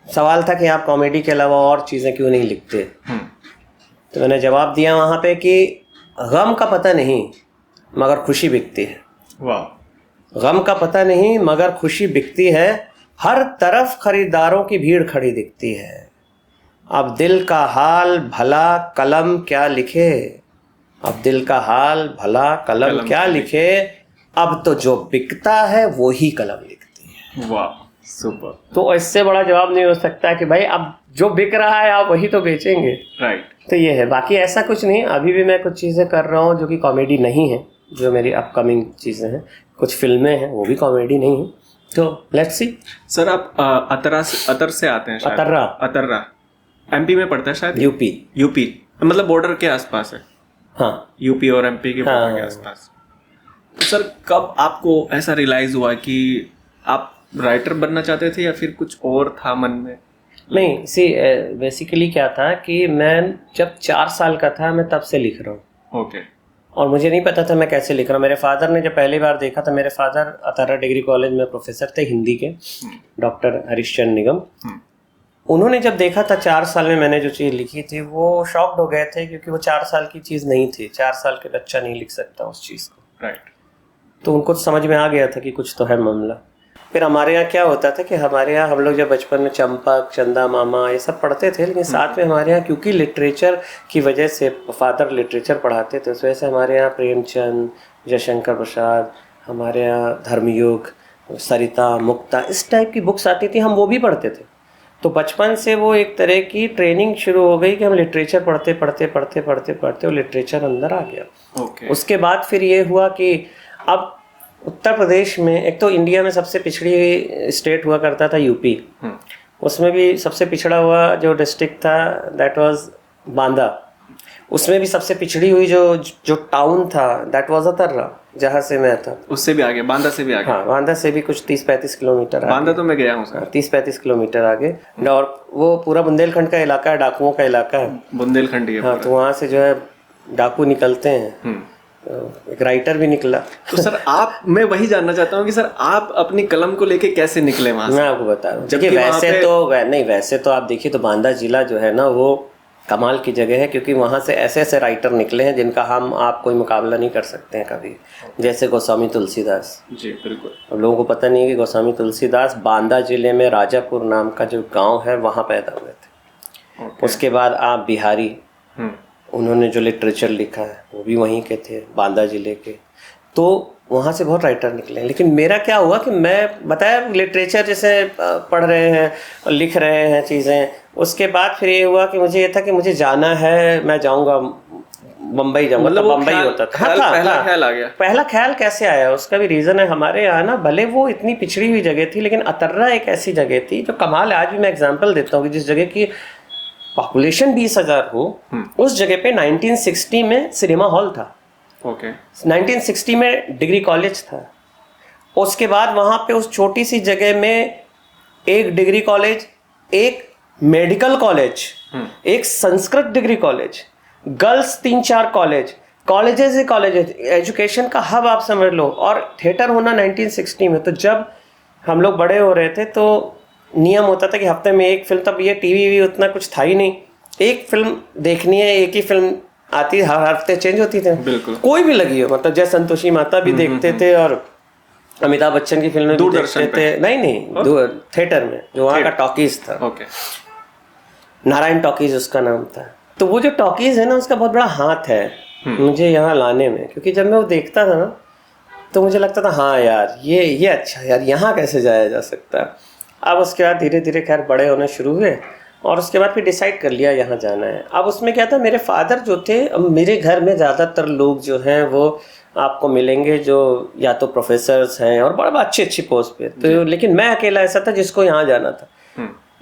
सवाल था कि आप कॉमेडी के अलावा और चीज़ें क्यों नहीं लिखते। तो मैंने जवाब दिया वहाँ पे कि गम का पता नहीं मगर खुशी बिकती है। वाह। गम का पता नहीं मगर खुशी बिकती है, हर तरफ खरीदारों की भीड़ खड़ी दिखती है। अब दिल का हाल भला कलम क्या लिखे, अब दिल का हाल भला कलम क्या लिखे, अब तो जो बिकता है वो ही कलम लिखती है। वाह, सुपर। तो इससे बड़ा जवाब नहीं हो सकता कि भाई अब जो बिक रहा है आप वही तो बेचेंगे। राइट। तो ये है, बाकी ऐसा कुछ नहीं। अभी भी मैं कुछ चीज़ें कर रहा हूँ जो कि कॉमेडी नहीं है, जो मेरी अपकमिंग चीज़ें हैं। कुछ फिल्में हैं वो भी कॉमेडी नहीं है, तो लेट्स सी। सर आप अतर से आते हैं शायद? अतर्रा MP में पड़ता है शायद। यूपी मतलब बॉर्डर के आसपास है। हाँ यूपी और एमपी के बॉर्डर के आसपास। तो सर कब आपको ऐसा रियलाइज हुआ कि आप राइटर बनना चाहते थे या फिर कुछ और था मन में? नहीं, सी बेसिकली क्या था कि मैं जब 4 साल का था मैं तब से लिख रहा हूँ। ओके। और मुझे नहीं पता था मैं कैसे लिख रहा हूँ। मेरे फादर ने जब पहली बार देखा था, मेरे फादर अतारा डिग्री कॉलेज में प्रोफेसर थे हिंदी के, डॉक्टर हरीशचंद्र निगम। उन्होंने जब देखा था 4 साल में मैंने जो चीज़ लिखी थी, वो शॉक्ड हो गए थे, क्योंकि वो 4 साल की चीज़ नहीं थी। 4 साल के बच्चा नहीं लिख सकता उस चीज़ को। राइट। तो उनको समझ में आ गया था कि कुछ तो है मामला। फिर हमारे यहाँ क्या होता था कि हमारे यहाँ हम लोग जब बचपन में चंपक, चंदा मामा ये सब पढ़ते थे, लेकिन साथ में हमारे यहाँ क्योंकि लिटरेचर की वजह से, फादर लिटरेचर पढ़ाते थे, उस वजह से हमारे यहाँ प्रेमचंद, जयशंकर प्रसाद, हमारे यहाँ धर्मयुग, सरिता, मुक्ता, इस टाइप की बुक्स आती थी, हम वो भी पढ़ते थे। तो बचपन से वो एक तरह की ट्रेनिंग शुरू हो गई कि हम लिटरेचर पढ़ते पढ़ते पढ़ते पढ़ते पढ़ते वो लिटरेचर अंदर आ गया। उसके बाद फिर ये हुआ कि अब उत्तर प्रदेश में, एक तो इंडिया में सबसे पिछड़ी हुई स्टेट हुआ करता था यूपी, उसमें भी सबसे पिछड़ा हुआ जो डिस्ट्रिक्ट था दैट वाज बांदा, उसमें भी सबसे पिछड़ी हुई जो टाउन था दैट वाज अतर्रा, जहाँ से मैं था। उससे भी आगे, बांदा से भी आगे? हाँ, बांदा से भी कुछ 30-35 किलोमीटर आगे। बांदा तो मैं गया हूँ सर। 30-35 किलोमीटर आगे। और वो पूरा बुंदेलखंड का इलाका है, डाकुओं का इलाका है। बुंदेलखंड है। हाँ, तो वहाँ से जो है डाकू निकलते हैं। एक राइटर भी निकला। तो सर मैं वही जानना चाहता हूँ कि सर आप अपनी कलम को लेके कैसे निकले वहाँ से? मैं आपको बता रहा हूँ। देखिए वैसे तो आप देखिए तो बांदा जिला जो है ना, वो कमाल की जगह है, क्योंकि वहाँ से ऐसे ऐसे राइटर निकले हैं जिनका आप कोई मुकाबला नहीं कर सकते हैं कभी। जैसे गोस्वामी तुलसीदास जी, बिल्कुल। अब लोगों को पता नहीं है कि गोस्वामी तुलसीदास बांदा जिले में राजापुर नाम का जो गांव है वहाँ पैदा हुए थे। उसके बाद आप बिहारी, उन्होंने जो लिटरेचर लिखा है वो भी वहीं के थे, बांदा जिले के। तो वहाँ से बहुत राइटर निकले। लेकिन मेरा क्या हुआ कि मैं बताया लिटरेचर जैसे पढ़ रहे हैं, लिख रहे हैं चीज़ें, उसके बाद फिर ये हुआ कि मुझे ये था कि मुझे जाना है, मैं जाऊँगा बम्बई जाऊँगा। मतलब बम्बई होता था। पहला ख्याल आ गया। पहला ख्याल कैसे आया उसका भी रीज़न है। हमारे यहाँ ना भले वो इतनी पिछड़ी हुई जगह थी, लेकिन अतर्रा एक ऐसी जगह थी जो कमाल है। आज भी मैं एग्जाम्पल देता हूँ कि जिस जगह की पॉपुलेशन 20,000 हो, उस जगह पे 1960 में सिनेमा हॉल था। 1960 में डिग्री कॉलेज था। उसके बाद वहाँ पे उस छोटी सी जगह में एक डिग्री कॉलेज, एक मेडिकल कॉलेज, एक Sanskrit degree college, girls 3-4 colleges ही कॉलेजेस, एजुकेशन का हब आप समझ लो। और थिएटर होना 1960 में। तो जब हम लोग बड़े हो रहे थे तो नियम होता था कि हफ्ते में एक फिल्म, तब ये टीवी भी उतना कुछ था ही नहीं, एक फिल्म देखनी है, एक ही फिल्म आती, हर हफ्ते चेंज होती थी। बिल्कुल। कोई भी लगी हो, मतलब जय संतोषी माता भी देखते थे और अमिताभ बच्चन की फिल्में भी देखते थे। नहीं, थिएटर में जो वहाँ का टॉकीज था, नारायण टॉकीज उसका नाम था। तो वो जो टॉकीज है ना, उसका बहुत बड़ा हाथ है मुझे यहाँ लाने में, क्योंकि जब मैं वो देखता था ना तो मुझे लगता था हाँ यार ये अच्छा यार, यहाँ कैसे जाया जा सकता है। अब उसके बाद धीरे धीरे खैर बड़े होने शुरू हुए और उसके बाद फिर डिसाइड कर लिया यहाँ जाना है। अब उसमें क्या था, मेरे फादर जो थे, मेरे घर में ज़्यादातर लोग जो हैं वो आपको मिलेंगे जो या तो प्रोफेसर्स हैं और बड़ा अच्छी पोस्ट पे, तो लेकिन मैं अकेला ऐसा था जिसको यहाँ जाना था।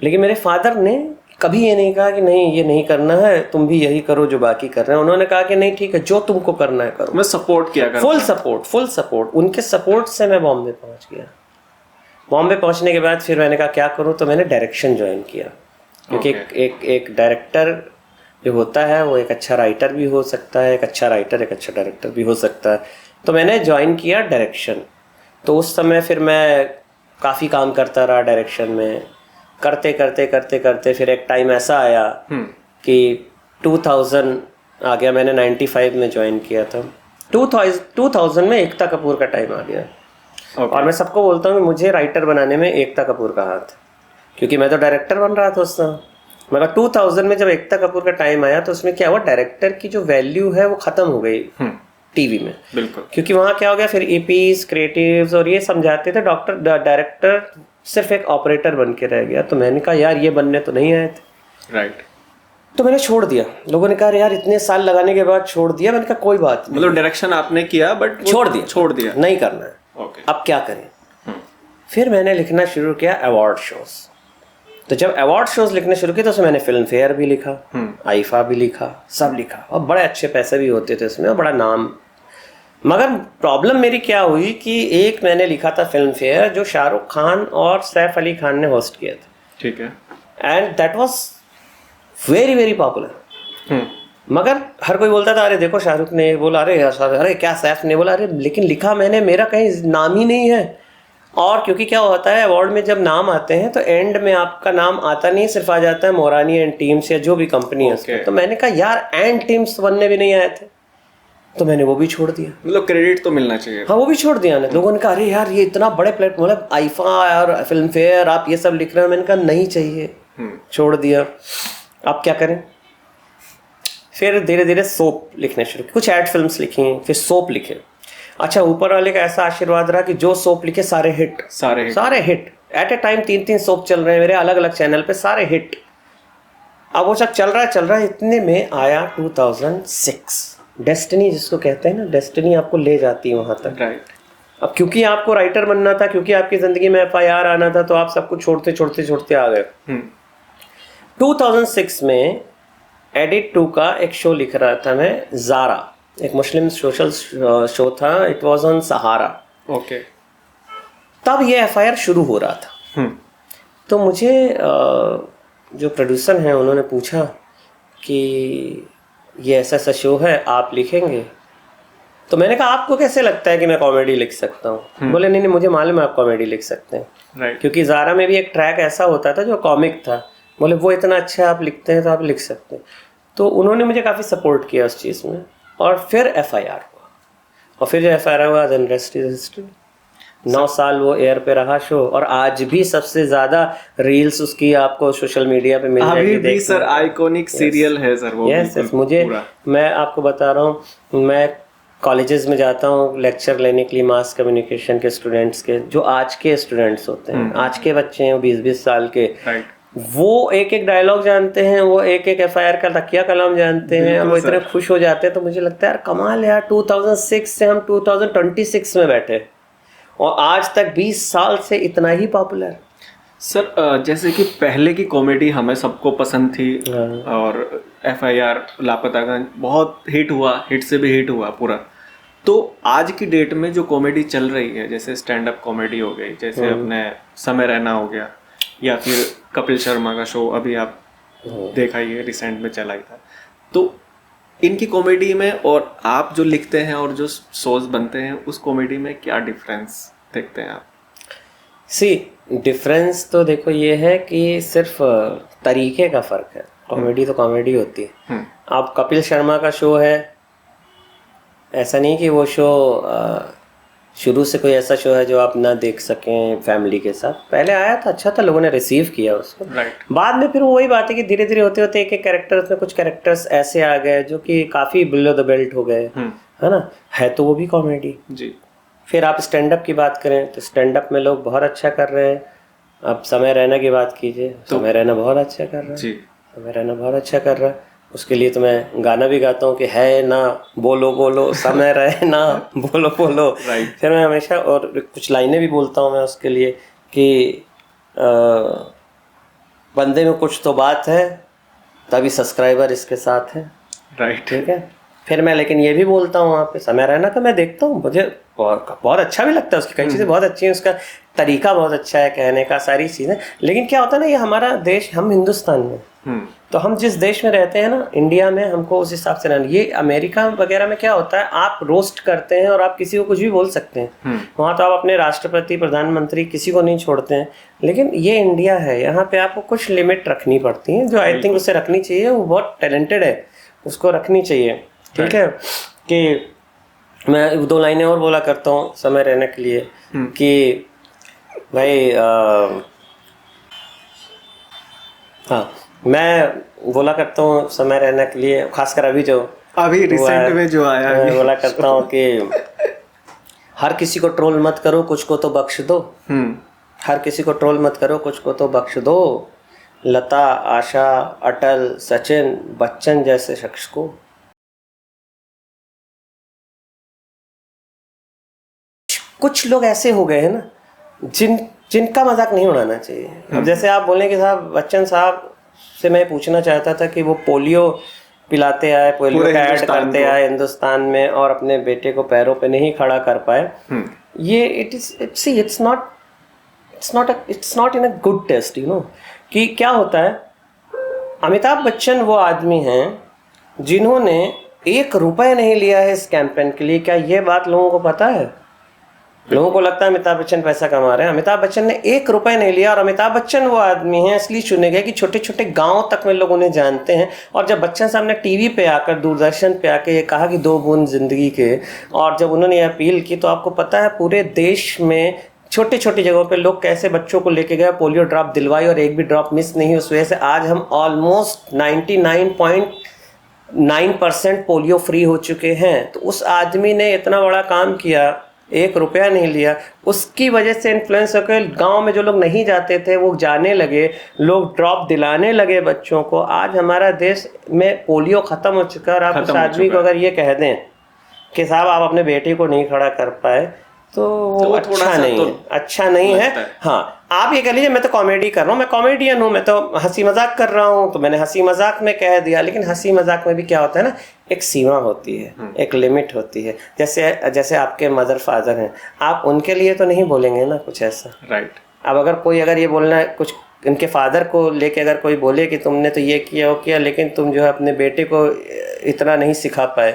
लेकिन मेरे फादर ने कभी ये नहीं कहा कि नहीं ये नहीं करना है, तुम भी यही करो जो बाकी कर रहे हैं। उन्होंने कहा कि नहीं ठीक है, जो तुमको करना है करो। मैं सपोर्ट किया, फुल सपोर्ट। उनके सपोर्ट से मैं बॉम्बे पहुँच गया। बॉम्बे पहुंचने के बाद फिर मैंने कहा क्या करूं, तो मैंने डायरेक्शन ज्वाइन किया, क्योंकि एक डायरेक्टर जो होता है वो एक अच्छा राइटर भी हो सकता है, एक अच्छा राइटर एक अच्छा डायरेक्टर भी हो सकता है। तो मैंने ज्वाइन किया डायरेक्शन। तो उस समय फिर मैं काफ़ी काम करता रहा डायरेक्शन में, करते करते फिर एक टाइम ऐसा आया कि 2000 आ गया। मैंने 95 में ज्वाइन किया था। 2000 में एकता कपूर का टाइम आ गया। और मैं सबको बोलता हूँ कि मुझे राइटर बनाने में एकता कपूर का हाथ, क्योंकि मैं तो डायरेक्टर बन रहा था उस समय। मगर 2000 में जब एकता कपूर का टाइम आया तो उसमें क्या हुआ, डायरेक्टर की जो वैल्यू है वो खत्म हो गई टीवी में। बिल्कुल। क्योंकि वहाँ क्या हो गया, फिर ईपीज, क्रिएटिव्स और ये समझाते थे, डायरेक्टर सिर्फ एक ऑपरेटर बन के रह गया। तो मैंने कहा यार ये बनने तो नहीं आए थे। राइट। तो मैंने छोड़ दिया। लोगों ने कहा यार इतने साल लगाने के बाद छोड़ दिया। मैंने कहा कोई बात नहीं, मतलब डायरेक्शन आपने किया बट छोड़ दिया, नहीं करना है। अब क्या करें। फिर मैंने लिखना शुरू किया अवार्ड शोज। तो जब अवार्ड शोज लिखने शुरू किए तो उसमें मैंने फिल्म फेयर भी लिखा, आईफा भी लिखा, सब लिखा, और बड़े अच्छे पैसे भी होते थे उसमें, और बड़ा नाम। मगर प्रॉब्लम मेरी क्या हुई कि एक मैंने लिखा था फिल्म फेयर जो शाहरुख खान और सैफ अली खान ने होस्ट किया था, ठीक है, and that was very very popular. मगर हर कोई बोलता था अरे देखो शाहरुख ने बोला, अरे क्या सैफ ने बोला, अरे लेकिन लिखा मैंने, मेरा कहीं नाम ही नहीं है। और क्योंकि क्या होता है अवार्ड में जब नाम आते हैं तो एंड में आपका नाम आता नहीं, सिर्फ आ जाता है मोरानी एंड टीम्स या जो भी कंपनी है उसमें। तो मैंने कहा यार एंड टीम्स बनने भी नहीं आए थे, तो मैंने वो भी छोड़ दिया। मतलब क्रेडिट तो मिलना चाहिए। हाँ, वो भी छोड़ दिया ना। लोगों ने कहा अरे यार ये इतना बड़े प्लेटफॉर्म, मतलब आईफा और फिल्म फेयर, आप ये सब लिख रहे हो। मैंने कहा नहीं चाहिए, छोड़ दिया। अब क्या करें? फिर धीरे धीरे सोप लिखने शुरू किए, कुछ एड फिल्म्स लिखी, फिर सोप लिखे। अच्छा, ऊपर वाले का ऐसा आशीर्वाद रहा कि जो सोप लिखे सारे हिट, सारे हिट एट ए टाइम। 3-3 सोप चल रहे हैं मेरे अलग अलग चैनल पे, सारे हिट। अब वो सब चल रहा है, इतने में आया 2006 डेस्टिनी, जिसको कहते हैं ना, डेस्टिनी आपको ले जाती है वहां तक। राइट। अब क्योंकि आपको राइटर बनना था, क्योंकि आपकी जिंदगी में FIR आना था, तो आप सब कुछ छोड़ते छोड़ते छोड़ते आ गए। 2006 में एडिट 2 का एक शो लिख रहा था मैं, ज़ारा, एक मुस्लिम सोशल शो था, it was on Sahara. Okay. तब ये FIR शुरू हो रहा था। तो मुझे जो प्रोड्यूसर हैं उन्होंने पूछा कि ये ऐसा शो है, आप लिखेंगे? तो मैंने कहा आपको कैसे लगता है कि मैं कॉमेडी लिख सकता हूँ? बोले नहीं, मुझे मालूम है आप कॉमेडी लिख सकते हैं। राइट। क्योंकि ज़ारा में भी एक ट्रैक ऐसा होता था जो कॉमिक था। बोले वो इतना अच्छा आप लिखते हैं तो आप लिख सकते हैं। तो उन्होंने मुझे काफ़ी सपोर्ट किया उस चीज़ में। और फिर FIR हुआ, और फिर जो FIR हुआ देन रेस्ट इज हिस्ट्री। 9 साल वो एयर पे रहा शो, और आज भी सबसे ज्यादा रील्स उसकी आपको सोशल मीडिया पे मिल जाएगी। अभी भी सर आइकॉनिक सीरियल है सर वो। यस, मुझे मैं आपको बता रहा हूँ, मैं कॉलेजेस में जाता हूँ लेक्चर लेने के लिए, मास कम्युनिकेशन के स्टूडेंट्स के, जो आज के स्टूडेंट्स होते हैं, आज के बच्चे हैं 20-20 साल के। राइट। वो एक एक डायलॉग जानते हैं, वो एक एक FIR का तकिया कलाम जानते हैं, वो इतने खुश हो जाते हैं। तो मुझे लगता है यार कमाल है यार, 2006 से हम 2026 में बैठे, और आज तक 20 साल से इतना ही पॉपुलर। सर जैसे कि पहले की कॉमेडी हमें सबको पसंद थी, और FIR लापतागंज बहुत हिट हुआ, हिट से भी हिट हुआ पूरा। तो आज की डेट में जो कॉमेडी चल रही है, जैसे स्टैंड अप कॉमेडी हो गई, जैसे अपने समय रैना हो गया, या फिर कपिल शर्मा का शो अभी आप देखा ही है, रिसेंट में चला ही था। तो इनकी कॉमेडी में और आप जो लिखते हैं और जो शोज बनते हैं, उस कॉमेडी में क्या डिफरेंस देखते हैं आप? डिफरेंस तो देखो ये है कि सिर्फ तरीके का फर्क है। कॉमेडी तो कॉमेडी होती है। आप कपिल शर्मा का शो है, ऐसा नहीं कि वो शो शुरू से कोई ऐसा शो है जो आप ना देख सकें फैमिली के साथ। पहले आया था, अच्छा था, लोगों ने रिसीव किया उसको। बाद में फिर वही बात है कि धीरे धीरे होते होते एक एक कैरेक्टर, उसमें कुछ कैरेक्टर्स ऐसे आ गए जो कि काफ़ी बिलो द बेल्ट हो गए, है ना। है तो वो भी कॉमेडी जी। फिर आप स्टैंड अप की बात करें तो स्टैंड अप में लोग बहुत अच्छा कर रहे हैं। आप समय रैना की बात कीजिए, समय रैना बहुत अच्छा कर रहा है। समय रैना बहुत अच्छा कर रहा है। उसके लिए तो मैं गाना भी गाता हूँ कि है ना बोलो बोलो समय रैना बोलो बोलो। फिर मैं हमेशा और कुछ लाइनें भी बोलता हूँ मैं उसके लिए कि बंदे में कुछ तो बात है, तभी सब्सक्राइबर इसके साथ है। राइट। ठीक है। फिर मैं लेकिन ये भी बोलता हूँ वहाँ पे, समय रैना का मैं देखता हूँ, मुझे बहुत अच्छा भी लगता है। उसकी कई चीज़ें बहुत अच्छी हैं, उसका तरीका बहुत अच्छा है कहने का, सारी चीज़ें। लेकिन क्या होता है ना, ये हमारा देश, हम हिंदुस्तान में, तो हम जिस देश में रहते हैं ना, इंडिया में, हमको उस हिसाब से रहना। ये अमेरिका वगैरह में क्या होता है, आप रोस्ट करते हैं और आप किसी को कुछ भी बोल सकते हैं। वहाँ तो आप अपने राष्ट्रपति, प्रधानमंत्री, किसी को नहीं छोड़ते हैं। लेकिन ये इंडिया है, यहाँ पे आपको कुछ लिमिट रखनी पड़ती है, जो आई थिंक उसे रखनी चाहिए। वो बहुत टैलेंटेड है, उसको रखनी चाहिए। ठीक है। कि मैं 2 लाइनें और बोला करता हूँ समय रहने के लिए कि भाई हाँ, मैं बोला करता हूँ समय रहने के लिए, खासकर अभी रिसेंट में जो आया है, बोला करता हूँ कि हर किसी को ट्रोल मत करो, कुछ को तो बख्श दो। हर किसी को ट्रोल मत करो, कुछ को तो बख्श दो। लता, आशा, अटल, सचिन, बच्चन जैसे शख्स को कुछ लोग ऐसे हो गए हैं ना, जिनका मजाक नहीं उड़ाना चाहिए। अब जैसे आप बोलें कि साहब बच्चन साहब से मैं पूछना चाहता था कि वो पोलियो पिलाते आए, पोलियो का ऐड करते आए हिंदुस्तान में और अपने बेटे को पैरों पे नहीं खड़ा कर पाए, ये it's not in a good taste, you know. कि क्या होता है, अमिताभ बच्चन वो आदमी हैं जिन्होंने 1 रुपए नहीं लिया है इस कैंपेन के लिए। क्या ये बात लोगों को पता है? लोगों को लगता है अमिताभ बच्चन पैसा कमा रहे हैं। अमिताभ बच्चन ने 1 रुपए नहीं लिया, और अमिताभ बच्चन वो आदमी हैं इसलिए चुने गए कि छोटे छोटे गांव तक में लोग उन्हें जानते हैं। और जब बच्चन साहब ने टीवी पे आकर, दूरदर्शन पे आकर ये कहा कि 2 बूंद जिंदगी के, और जब उन्होंने ये अपील की, तो आपको पता है पूरे देश में छोटी छोटी जगहों पे लोग कैसे बच्चों को लेके गए, पोलियो ड्रॉप दिलवाई और एक भी ड्रॉप मिस नहीं। उस वजह से आज हम ऑलमोस्ट 99.9% पोलियो फ्री हो चुके हैं। तो उस आदमी ने इतना बड़ा काम किया, 1 रुपया नहीं लिया, उसकी वजह से इन्फ्लुएंस होकर गांव में जो लोग नहीं जाते थे वो जाने लगे, लोग ड्रॉप दिलाने लगे बच्चों को। आज हमारा देश में पोलियो ख़त्म हो चुका है। और आप उस आदमी को अगर ये कह दें कि साहब आप अपने बेटे को नहीं खड़ा कर पाए, तो वो अच्छा नहीं है। हाँ, आप ये कह लीजिए मैं तो कॉमेडी कर रहा हूँ, मैं कॉमेडियन हूँ, मैं तो हंसी मजाक कर रहा हूँ, तो मैंने हंसी मजाक में कह दिया। लेकिन हंसी मजाक में भी क्या होता है ना, एक सीमा होती है, एक लिमिट होती है। जैसे आपके मदर फादर हैं, आप उनके लिए तो नहीं बोलेंगे ना कुछ ऐसा, राइट। अब अगर ये बोलना है कुछ, इनके फादर को लेके अगर कोई बोले कि तुमने तो ये किया वो किया, लेकिन तुम जो है अपने बेटे को इतना नहीं सिखा पाए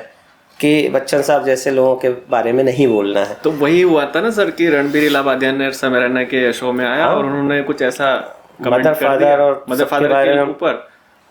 कि बच्चन साहब जैसे लोगों के बारे में नहीं बोलना है। तो वही हुआ था ना सर कि रणबीर इलाहाबादिया ने समय रैना के शो में आया और उन्होंने कुछ ऐसा मदर फादर के बारे में ऊपर,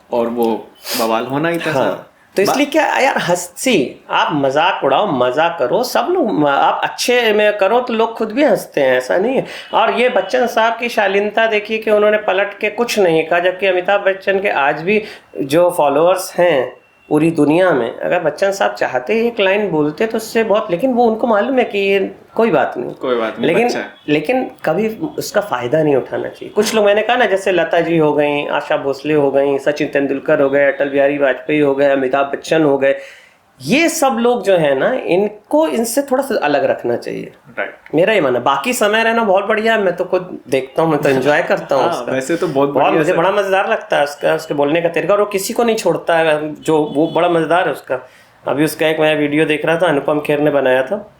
और वो बवाल होना ही था। हाँ, तो इसलिए क्या यार, हंसी, आप मजाक उड़ाओ, मजा करो, सब लोग, आप अच्छे में करो तो लोग खुद भी हंसते हैं, ऐसा नहीं है। और ये बच्चन साहब की शालीनता देखिए कि उन्होंने पलट के कुछ नहीं कहा, जबकि अमिताभ बच्चन के आज भी जो फॉलोअर्स हैं पूरी दुनिया में, अगर बच्चन साहब चाहते एक लाइन बोलते तो उससे बहुत, लेकिन वो उनको मालूम है कि ये कोई बात नहीं, लेकिन कभी उसका फायदा नहीं उठाना चाहिए। कुछ लोग, मैंने कहा ना, जैसे लता जी हो गई, आशा भोसले हो गई, सचिन तेंदुलकर हो गए, अटल बिहारी वाजपेयी हो गए, अमिताभ बच्चन हो गए, ये सब लोग जो है ना, इनको इनसे थोड़ा सा अलग रखना चाहिए, राइट। मेरा ये मानना। बाकी समय रहना बहुत बढ़िया है, मैं तो खुद देखता हूँ, मैं तो एंजॉय करता हूँ उसका। वैसे तो बहुत मुझे बड़ा मजेदार लगता है उसके बोलने का तरीका, और वो किसी को नहीं छोड़ता है, जो वो बड़ा मजेदार है उसका। अभी उसका एक मैं वीडियो देख रहा था, अनुपम खेर ने बनाया था,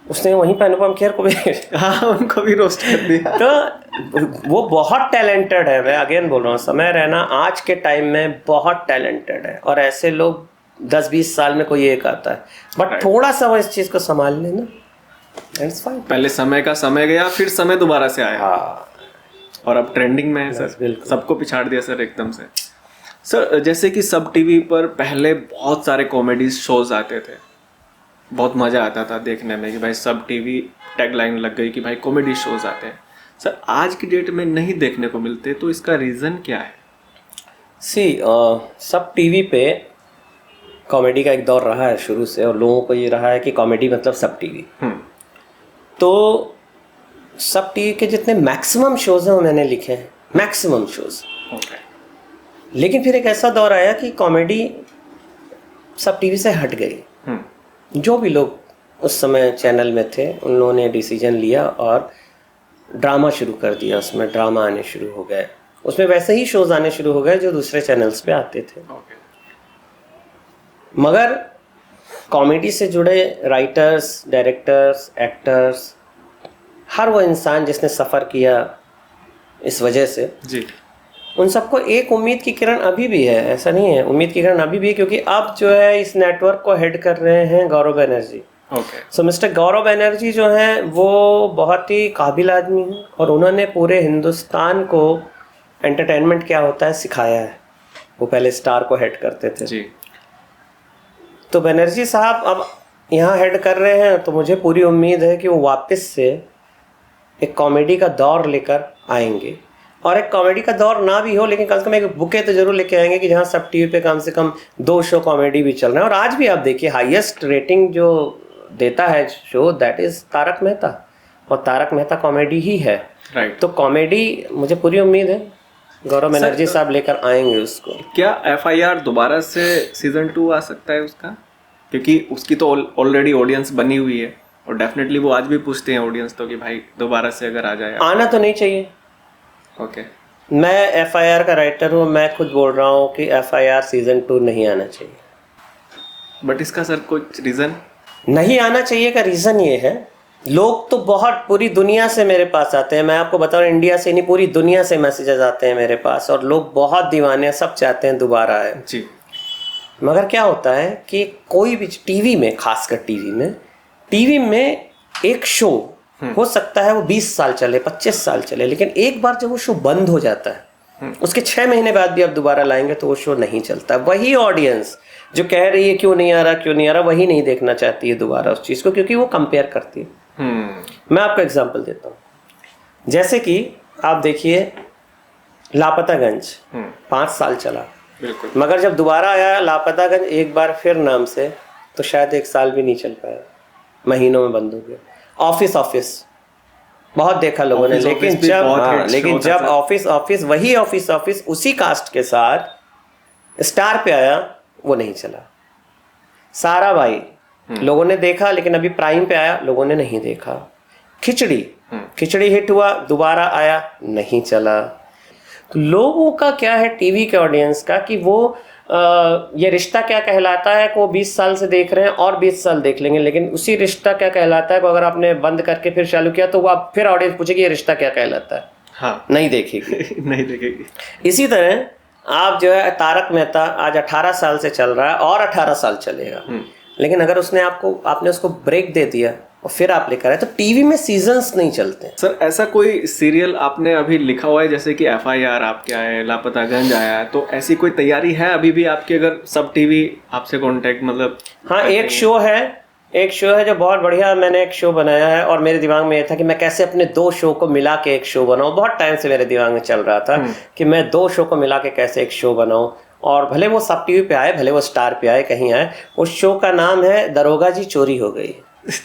उसने वहीं पे अनुपम खेर को भी उनको भी रोस्ट कर दिया। तो वो बहुत टैलेंटेड है, मैं अगेन बोल रहा हूँ, समय रहना आज के टाइम में बहुत टैलेंटेड है, और ऐसे लोग 10-20 साल में कोई एक आता है, बट थोड़ा सा वो इस चीज को संभाल लेना, दैट्स फाइन। पहले समय का समय गया, फिर समय दोबारा से आया। हाँ। और अब ट्रेंडिंग में है सर, सबको पिछाड़ दिया सर एकदम से। सर जैसे कि सब टीवी पर पहले बहुत सारे कॉमेडी शोज आते थे, बहुत मजा आता था देखने में कि भाई सब टीवी टैगलाइन लग गई कि भाई कॉमेडी शोज आते हैं। सर आज की डेट में नहीं देखने को मिलते, तो इसका रीजन क्या है? सब टीवी पे कॉमेडी का एक दौर रहा है शुरू से, और लोगों को ये रहा है कि कॉमेडी मतलब सब टीवी। तो सब टीवी के जितने मैक्सिमम शोज हैं वो मैंने लिखे हैं, मैक्सिमम शोज। लेकिन फिर एक ऐसा दौर आया कि कॉमेडी सब टीवी से हट गई। जो भी लोग उस समय चैनल में थे, उन लोगों ने डिसीजन लिया और ड्रामा शुरू कर दिया, उसमें ड्रामा आने शुरू हो गए, उसमें वैसे ही शोज आने शुरू हो गए जो दूसरे चैनल्स पे आते थे। मगर कॉमेडी से जुड़े राइटर्स, डायरेक्टर्स, एक्टर्स, हर वो इंसान जिसने सफ़र किया इस वजह से जी, उन सबको एक उम्मीद की किरण अभी भी है, ऐसा नहीं है, उम्मीद की किरण अभी भी है, क्योंकि अब जो है इस नेटवर्क को हेड कर रहे हैं गौरव बनर्जी। सो मिस्टर गौरव बनर्जी जो हैं वो बहुत ही काबिल आदमी हैं, और उन्होंने पूरे हिंदुस्तान को एंटरटेनमेंट क्या होता है सिखाया है। वो पहले स्टार को हेड करते थे जी। तो बनर्जी साहब अब यहाँ हेड कर रहे हैं, तो मुझे पूरी उम्मीद है कि वो वापस से एक कॉमेडी का दौर लेकर आएंगे, और एक कॉमेडी का दौर ना भी हो, लेकिन कम से कम एक बुके तो जरूर लेके आएंगे कि जहाँ सब टीवी पे कम से कम 2 शो कॉमेडी भी चल रहे हैं। और आज भी आप देखिए हाईएस्ट रेटिंग जो देता है show, that is Tarak Mehta, और तारक मेहता कॉमेडी ही है, राइट। तो कॉमेडी मुझे पूरी उम्मीद है गौरव बनर्जी साहब लेकर आएंगे उसको। क्या FIR दोबारा से सीजन 2 आ सकता है उसका? क्योंकि उसकी तो ऑलरेडी ऑडियंस बनी हुई है। और डेफिनेटली वो आज भी पूछते हैं ऑडियंस तो कि भाई दोबारा से अगर आ जाए। आना तो नहीं चाहिए। ओके। मैं एफआईआर का राइटर हूँ, मैं खुद बोल रहा हूँ कि एफआईआर सीजन 2 नहीं आना चाहिए। बट इसका सर कुछ रीजन? नहीं आना चाहिए का रीजन ये है, लोग तो बहुत पूरी दुनिया से मेरे पास आते हैं, मैं आपको बताऊं इंडिया से नहीं पूरी दुनिया से मैसेजेस आते हैं मेरे पास, और लोग बहुत दीवाने हैं, सब चाहते हैं दोबारा आए जी। मगर क्या होता है कि कोई भी टीवी में, खासकर टीवी में एक शो हो सकता है वो 20 साल चले, 25 साल चले, लेकिन एक बार जब वो शो बंद हो जाता है उसके 6 महीने बाद भी आप दोबारा लाएंगे तो वो शो नहीं चलता। वही ऑडियंस जो कह रही है क्यों नहीं आ रहा, वही नहीं देखना चाहती है दोबारा उस चीज़ को, क्योंकि वो कंपेयर करती है। मैं आपको एग्जांपल देता हूँ, जैसे कि आप देखिए लापतागंज 5 साल चला, बिल्कुल, मगर जब दोबारा आया लापतागंज एक बार फिर नाम से, तो शायद 1 साल भी नहीं चल पाया, महीनों में बंद हो गया। ऑफिस बहुत देखा लोगों ने, लेकिन जब ऑफिस वही ऑफिस उसी कास्ट के साथ स्टार पे आया वो नहीं चला। सारा भाई लोगों ने देखा, लेकिन अभी प्राइम पे आया लोगों ने नहीं देखा। खिचड़ी हिट हुआ, दोबारा आया, नहीं चला। तो लोगों का क्या है, टीवी के ऑडियंस का, कि वो ये रिश्ता क्या कहलाता है को 20 साल से देख रहे हैं और 20 साल देख लेंगे, लेकिन उसी रिश्ता क्या कहलाता है को अगर आपने बंद करके फिर चालू किया तो वो आप फिर ऑडियंस पूछेगी ये रिश्ता क्या कहलाता है, हाँ, नहीं देखेगी। नहीं देखेगी। इसी तरह आप जो है तारक मेहता आज 18 साल से चल रहा है और 18 साल चलेगा, लेकिन अगर आपने उसको ब्रेक दे दिया और फिर आप लेकर आए, तो टीवी में सीजन्स नहीं चलते। सर ऐसा कोई सीरियल आपने अभी लिखा हुआ है, जैसे कि एफआईआर आपके आए, लापतागंज आया है, तो ऐसी कोई तैयारी है अभी भी आपकी, अगर सब टीवी आपसे कांटेक्ट मतलब? हाँ, एक शो है जो बहुत बढ़िया, मैंने एक शो बनाया है और मेरे दिमाग में ये था कि मैं कैसे अपने 2 शो को मिला के एक शो बनाऊं। बहुत टाइम से मेरे दिमाग में चल रहा था कि मैं 2 शो को मिला के कैसे एक शो बनाऊं, और भले वो सब टीवी पे आए, भले वो स्टार पे आए, कहीं आए। उस शो का नाम है दरोगा जी चोरी हो गई।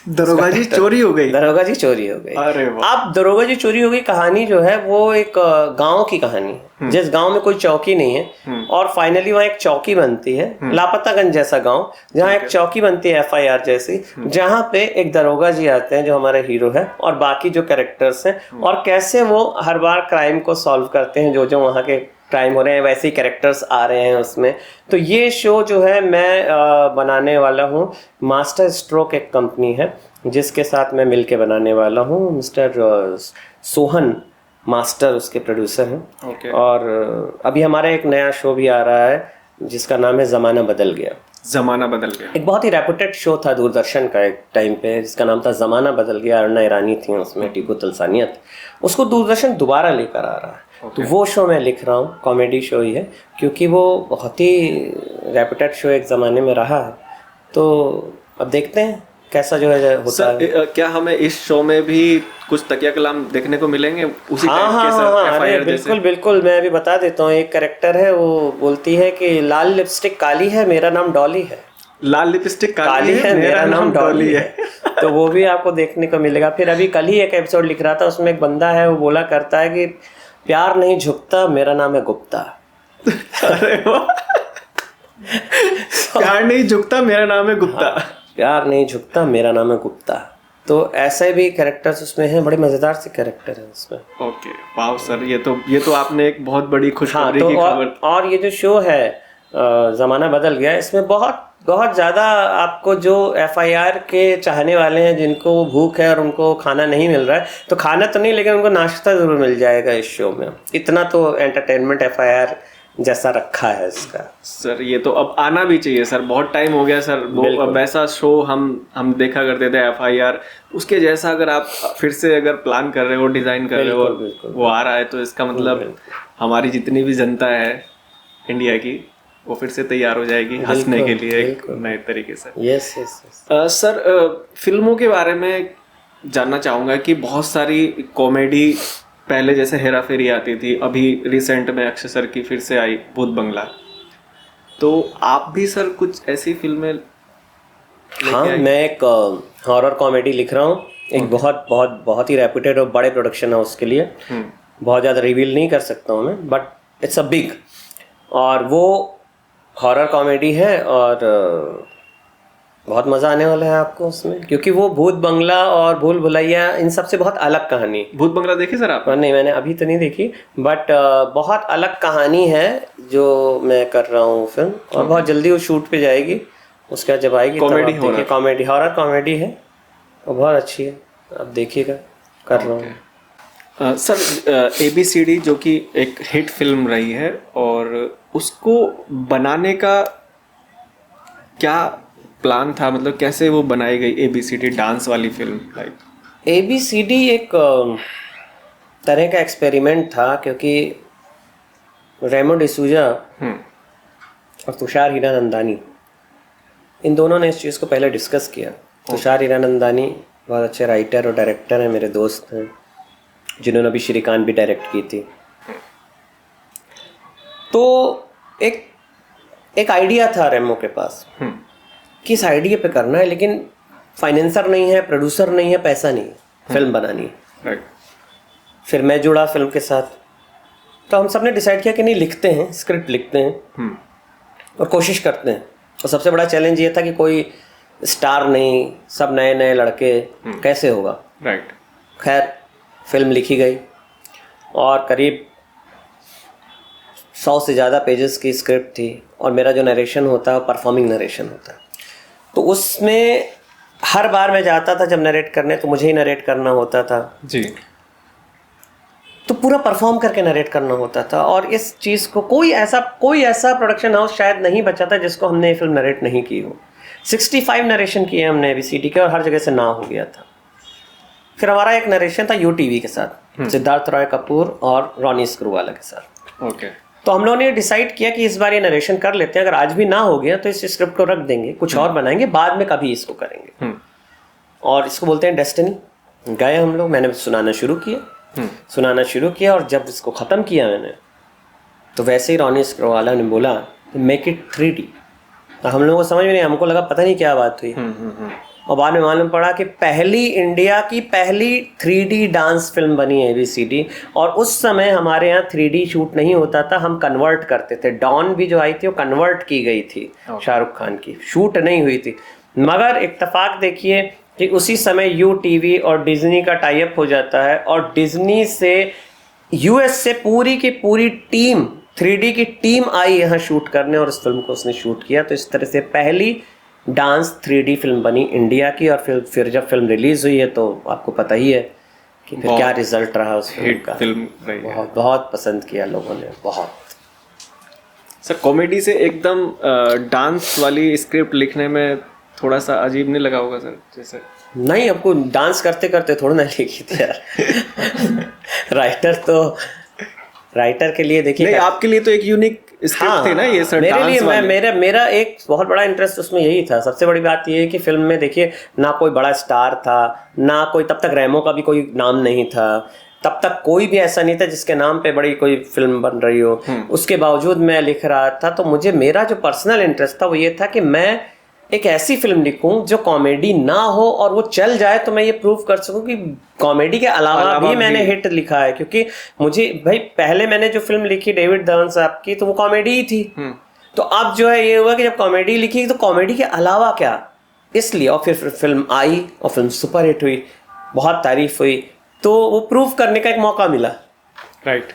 दरोगा जी चोरी हो गई। अरे वाह। अब दरोगा जी चोरी हो गई कहानी जो है वो एक गांव की कहानी है, जिस गांव में कोई चौकी नहीं है, और फाइनली वहाँ एक चौकी बनती है, लापतागंज जैसा गांव, जहाँ एक चौकी बनती है एफआईआर जैसी, जहाँ पे एक दरोगा जी आते हैं जो हमारे हीरो है और बाकी जो कैरेक्टर्स हैं, और कैसे वो हर बार क्राइम को सॉल्व करते हैं, जो वहाँ के क्राइम हो रहे हैं वैसे ही कैरेक्टर्स आ रहे हैं उसमें। तो ये शो जो है मैं बनाने वाला हूँ, मास्टर स्ट्रोक एक कंपनी है जिसके साथ मैं मिलके बनाने वाला हूँ, मिस्टर सोहन मास्टर उसके प्रोड्यूसर हैं। Okay. और अभी हमारा एक नया शो भी आ रहा है जिसका नाम है ज़माना बदल गया। एक बहुत ही रेपुटेड शो था दूरदर्शन का एक टाइम पे, जिसका नाम था ज़माना बदल गया, अरुणा ईरानी थी उसमें, टीकू तलसानियत, उसको दूरदर्शन दोबारा लेकर आ रहा है। तो वो शो मैं लिख रहा हूँ, कॉमेडी शो ही है, क्योंकि वो बहुत ही रेपुटेड शो एक ज़माने में रहा है। तो अब देखते हैं कैसा जो है होता है। क्या हमें इस शो में भी कुछ तकिया कलाम देखने को मिलेंगे उसी टाइप के सर? हाँ, अरे बिल्कुल मैं अभी बता देता हूँ। एक कैरेक्टर है, वो बोलती है कि लाल लिपस्टिक काली है, मेरा नाम डॉली है। लाल लिपस्टिक काली है, मेरा नाम डॉली है। तो वो भी आपको देखने को मिलेगा। फिर अभी कल ही एक एपिसोड लिख रहा था, उसमें एक बंदा है, वो बोला करता है कि प्यार नहीं झुकता, मेरा नाम है गुप्ता। अरे वाह। प्यार नहीं झुकता, मेरा नाम है गुप्ता। प्यार नहीं झुकता, मेरा नाम है गुप्ता। तो ऐसे भी कैरेक्टर्स उसमें हैं, बड़े मजेदार से कैरेक्टर हैं उसमें। ओके, वाह सर, ये तो आपने एक बहुत बड़ी खुशखबरी की खबर। और ये जो शो है ज़माना बदल गया, इसमें बहुत ज़्यादा आपको जो एफआईआर के चाहने वाले हैं, जिनको भूख है और उनको खाना नहीं मिल रहा है, तो खाना तो नहीं लेकिन उनको नाश्ता ज़रूर मिल जाएगा इस शो में। इतना तो एंटरटेनमेंट एफआईआर जैसा रखा है इसका। सर ये तो अब आना भी चाहिए सर, बहुत टाइम हो गया सर। वो वैसा शो हम देखा करते थे एफआईआर, उसके जैसा अगर आप फिर से अगर प्लान कर रहे हो, डिज़ाइन कर रहे हो, वो आ रहा है, तो इसका मतलब हमारी जितनी भी जनता है इंडिया की, वो फिर से तैयार हो जाएगी हंसने के लिए एक नए तरीके से। यस। सर फिल्मों के बारे में जानना चाहूँगा कि बहुत सारी कॉमेडी पहले जैसे हेरा फेरी आती थी, अभी रिसेंट में अक्षय सर की फिर से आई भूत बंगला, तो आप भी सर कुछ ऐसी फिल्में? हाँ, मैं एक हॉरर कॉमेडी लिख रहा हूँ, एक बहुत ही रेप्यूटेड और बड़े प्रोडक्शन हाउस के लिए। बहुत ज़्यादा रिवील नहीं कर सकता हूँ मैं, बट इट्स अ बिग, और वो हॉरर कॉमेडी है और बहुत मज़ा आने वाला है आपको उसमें, क्योंकि वो भूत बंगला और भूल भुलैया इन सब से बहुत अलग कहानी। भूत बंगला देखी सर आप? नहीं, मैंने अभी तो नहीं देखी, बट बहुत अलग कहानी है जो मैं कर रहा हूँ फिल्म, और बहुत जल्दी वो शूट पे जाएगी। उसके बाद जब आएगी कॉमेडी हॉरर कॉमेडी है और बहुत अच्छी है, आप देखिएगा। कर रहा हूँ सर ABCD जो कि एक हिट फिल्म रही है, और उसको बनाने का क्या प्लान था, मतलब कैसे वो बनाई गई ABCD डांस वाली फिल्म? लाइक ABCD एक तरह का एक्सपेरिमेंट था, क्योंकि रेमो डिसूजा और तुषार हीरानंदानी, इन दोनों ने इस चीज़ को पहले डिस्कस किया। तुषार हीरानंदानी बहुत अच्छे राइटर और डायरेक्टर हैं, मेरे दोस्त हैं, जिन्होंने अभी श्रीकांत भी डायरेक्ट की थी। तो एक आइडिया था रेमो के पास कि इस आइडिया पे करना है, लेकिन फाइनेंसर नहीं है, प्रोड्यूसर नहीं है, पैसा नहीं है, फिल्म बनानी है। राइट। फिर मैं जुड़ा फिल्म के साथ, तो हम सब ने डिसाइड किया कि नहीं, लिखते हैं, स्क्रिप्ट लिखते हैं और कोशिश करते हैं। और सबसे बड़ा चैलेंज ये था कि कोई स्टार नहीं, सब नए नए लड़के, कैसे होगा। राइट। खैर फिल्म लिखी गई और करीब 100 से ज़्यादा पेजेस की स्क्रिप्ट थी, और मेरा जो नरेशन होता है वो परफॉर्मिंग नरेशन होता है। तो उसमें हर बार मैं जाता था जब नरेट करने, तो मुझे ही नरेट करना होता था जी। तो पूरा परफॉर्म करके नरेट करना होता था। और इस चीज़ को कोई ऐसा प्रोडक्शन हाउस शायद नहीं बचा था जिसको हमने ये फिल्म नरेट नहीं की हो। 65 नरेशन किए हमने ABCD के, और हर जगह से ना हो गया था। फिर हमारा एक नरेशन था UTV के साथ, सिद्धार्थ रॉय कपूर और रॉनी स्क्रूवाला के साथ। ओके। तो हम लोगों ने डिसाइड किया कि इस बार ये नरेशन कर लेते हैं, अगर आज भी ना हो गया तो इस स्क्रिप्ट को रख देंगे, कुछ और बनाएंगे, बाद में कभी इसको करेंगे। और इसको बोलते हैं डेस्टिनी। गए हम लोग, मैंने सुनाना शुरू किया, और जब इसको ख़त्म किया मैंने, तो वैसे ही रॉनी स्क्रूवाला ने बोला मेक इट 3D। तो हम लोगों को समझ में नहीं, हमको लगा पता नहीं क्या बात हुई। और बाद में मालूम पड़ा कि इंडिया की पहली 3D डांस फिल्म बनी है ABCD। और उस समय हमारे यहाँ 3D शूट नहीं होता था, हम कन्वर्ट करते थे। डॉन भी जो आई थी वो कन्वर्ट की गई थी, शाहरुख खान की, शूट नहीं हुई थी। मगर इत्तेफाक देखिए कि उसी समय UTV और डिज्नी का टाई अप हो जाता है, और डिज्नी से US से पूरी की पूरी टीम, 3D की टीम आई यहाँ शूट करने, और इस फिल्म को उसने शूट किया। तो इस तरह से पहली डांस 3D फिल्म बनी इंडिया की। और फिर जब फिल्म रिलीज हुई है तो आपको पता ही है कि फिर क्या रिजल्ट रहा उस फिल्म का। फिल्म रही है। बहुत बहुत पसंद किया लोगों ने, बहुत। सर कॉमेडी से एकदम डांस वाली स्क्रिप्ट लिखने में थोड़ा सा अजीब नहीं लगा होगा सर? जैसे नहीं, आपको डांस करते करते थोड़ा ना लिखी थी यार। राइटर के लिए देखिए, नहीं, आपके लिए तो एक यूनिक स्क्रिप्ट थी ना ये सर। मेरे लिए मेरा एक बहुत बड़ा इंटरेस्ट उसमें यही था। सबसे बड़ी बात ये है कि फिल्म में देखिए ना कोई बड़ा स्टार था, ना कोई, तब तक रेमो का भी कोई नाम नहीं था, तब तक कोई भी ऐसा नहीं था जिसके नाम पे बड़ी कोई फिल्म बन रही हो। उसके बावजूद मैं लिख रहा था। तो मुझे, मेरा जो पर्सनल इंटरेस्ट था वो ये था कि मैं एक ऐसी फिल्म लिखूं जो कॉमेडी ना हो, और वो चल जाए तो मैं ये प्रूव कर सकूं कि कॉमेडी के अलावा भी मैंने हिट लिखा है। क्योंकि मुझे भाई, पहले मैंने जो फिल्म लिखी डेविड धवन साहब की, तो वो कॉमेडी ही थी। तो अब जो है ये हुआ कि जब कॉमेडी लिखी तो कॉमेडी के अलावा क्या, इसलिए। और फिर फिल्म आई और फिल्म सुपर हिट हुई, बहुत तारीफ हुई, तो वो प्रूव करने का एक मौका मिला। राइट।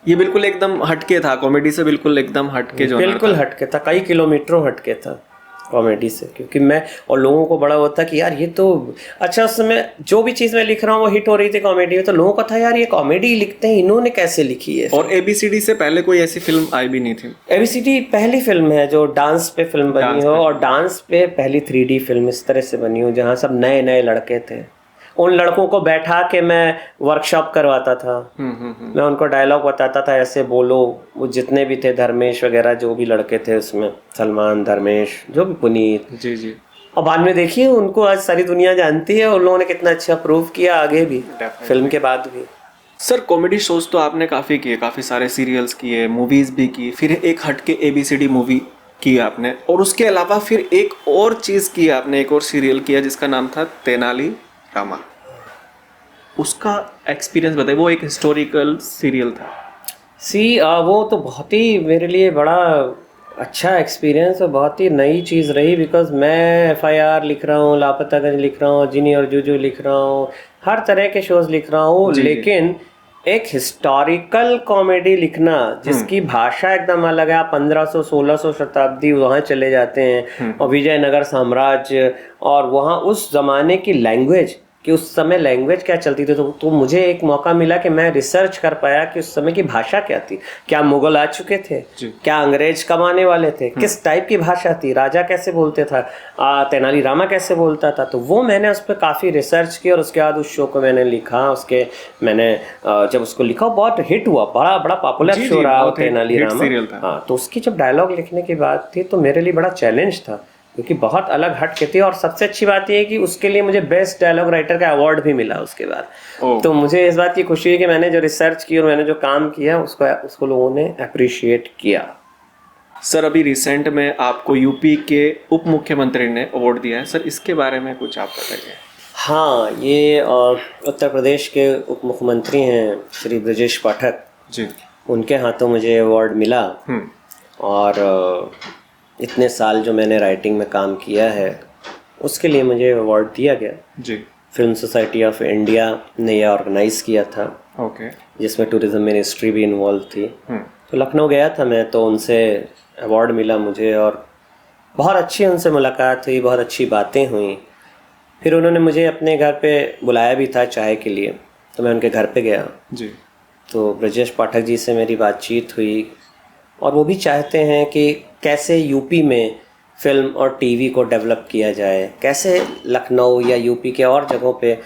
ये बिल्कुल एकदम हटके था कॉमेडी से, बिल्कुल एकदम हटके जो बिल्कुल हटके था, कई किलोमीटरों हटके था कॉमेडी से। क्योंकि मैं, और लोगों को बड़ा होता कि यार ये तो अच्छा, उस समय जो भी चीज़ मैं लिख रहा हूँ वो हिट हो रही थी कॉमेडी में, तो लोगों का था यार ये कॉमेडी लिखते हैं, इन्होंने कैसे लिखी है। और ABCD से पहले कोई ऐसी फिल्म आई भी नहीं थी। ABCD पहली फिल्म है जो डांस पे फिल्म बनी हो, और डांस पे पहली 3D फिल्म इस तरह से बनी हो जहाँ सब नए नए लड़के थे। उन लड़कों को बैठा के मैं वर्कशॉप करवाता था। मैं उनको डायलॉग बताता था, ऐसे बोलो। वो जितने भी थे, धर्मेश वगैरह जो भी लड़के थे उसमें, सलमान, धर्मेश, जो भी, पुनीत जी। और बाद में देखिए उनको आज सारी दुनिया जानती है, उन लोगों ने कितना अच्छा प्रूव किया आगे भी, फिल्म के बाद भी। सर कॉमेडी शोज तो आपने काफ़ी किए, काफ़ी सारे सीरियल्स किए, मूवीज़ भी की, फिर एक हटके ABCD मूवी की आपने, और उसके अलावा फिर एक और चीज़ की आपने, एक और सीरियल किया जिसका नाम था तेनाली रामा। उसका एक्सपीरियंस बताइए। वो एक हिस्टोरिकल सीरियल था। वो तो बहुत ही मेरे लिए बड़ा अच्छा एक्सपीरियंस और बहुत ही नई चीज़ रही, बिकॉज मैं FIR लिख रहा हूँ, लापतागंज लिख रहा हूँ, जिनी और जूजू लिख रहा हूँ, हर तरह के शोज लिख रहा हूँ, लेकिन एक हिस्टोरिकल कॉमेडी लिखना जिसकी भाषा एकदम अलग है, आप 1500-1600 शताब्दी वहाँ चले जाते हैं और विजयनगर साम्राज्य, और वहाँ उस जमाने की लैंग्वेज, कि उस समय लैंग्वेज क्या चलती थी, तो मुझे एक मौका मिला कि मैं रिसर्च कर पाया कि उस समय की भाषा क्या थी, क्या मुगल आ चुके थे, क्या अंग्रेज कब आने वाले थे, किस टाइप की भाषा थी, राजा कैसे बोलते था, तेनाली रामा कैसे बोलता था। तो वो मैंने उस पर काफ़ी रिसर्च की और उसके बाद उस शो को मैंने लिखा। मैंने जब उसको लिखा बहुत हिट हुआ, बड़ा बड़ा पॉपुलर शो रहा तेनाली रामा। हाँ, तो उसकी जब डायलॉग लिखने की बात थी तो मेरे लिए बड़ा चैलेंज था, क्योंकि बहुत अलग हट के थी। और सबसे अच्छी बात यह है कि उसके लिए मुझे बेस्ट डायलॉग राइटर का अवार्ड भी मिला उसके बाद। तो मुझे इस बात की खुशी है कि मैंने जो रिसर्च की और मैंने जो काम किया उसको लोगों ने अप्रिशिएट किया। सर, अभी रिसेंट में आपको यूपी के उप मुख्यमंत्री ने अवार्ड दिया है सर, इसके बारे में कुछ आप बताइए। हाँ, ये उत्तर प्रदेश के उप मुख्यमंत्री हैं श्री ब्रजेश पाठक जी, उनके हाथों मुझे अवार्ड मिला। और इतने साल जो मैंने राइटिंग में काम किया है उसके लिए मुझे अवार्ड दिया गया जी। फिल्म सोसाइटी ऑफ इंडिया ने यह ऑर्गेनाइज किया था, ओके, जिसमें टूरिज्म मिनिस्ट्री भी इन्वॉल्व थी। तो लखनऊ गया था मैं, तो उनसे अवार्ड मिला मुझे और बहुत अच्छी उनसे मुलाकात हुई, बहुत अच्छी बातें हुई। फिर उन्होंने मुझे अपने घर पे बुलाया भी था चाय के लिए, तो मैं उनके घर पे गया जी। तो ब्रजेश पाठक जी से मेरी बातचीत हुई और वो भी चाहते हैं कि कैसे यूपी में फिल्म और टीवी को डेवलप किया जाए, कैसे लखनऊ या यूपी के और जगहों पे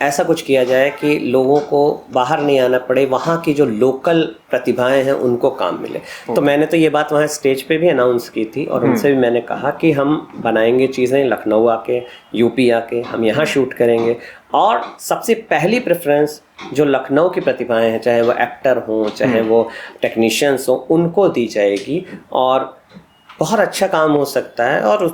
ऐसा कुछ किया जाए कि लोगों को बाहर नहीं आना पड़े, वहाँ की जो लोकल प्रतिभाएं हैं उनको काम मिले। तो मैंने तो ये बात वहाँ स्टेज पे भी अनाउंस की थी और उनसे भी मैंने कहा कि हम बनाएंगे चीज़ें लखनऊ आके, यूपी आके, हम यहाँ शूट करेंगे। और सबसे पहली प्रेफरेंस जो लखनऊ की प्रतिभाएं हैं, चाहे वो एक्टर हों, चाहे वो टेक्नीशियंस हों, उनको दी जाएगी और बहुत अच्छा काम हो सकता है। और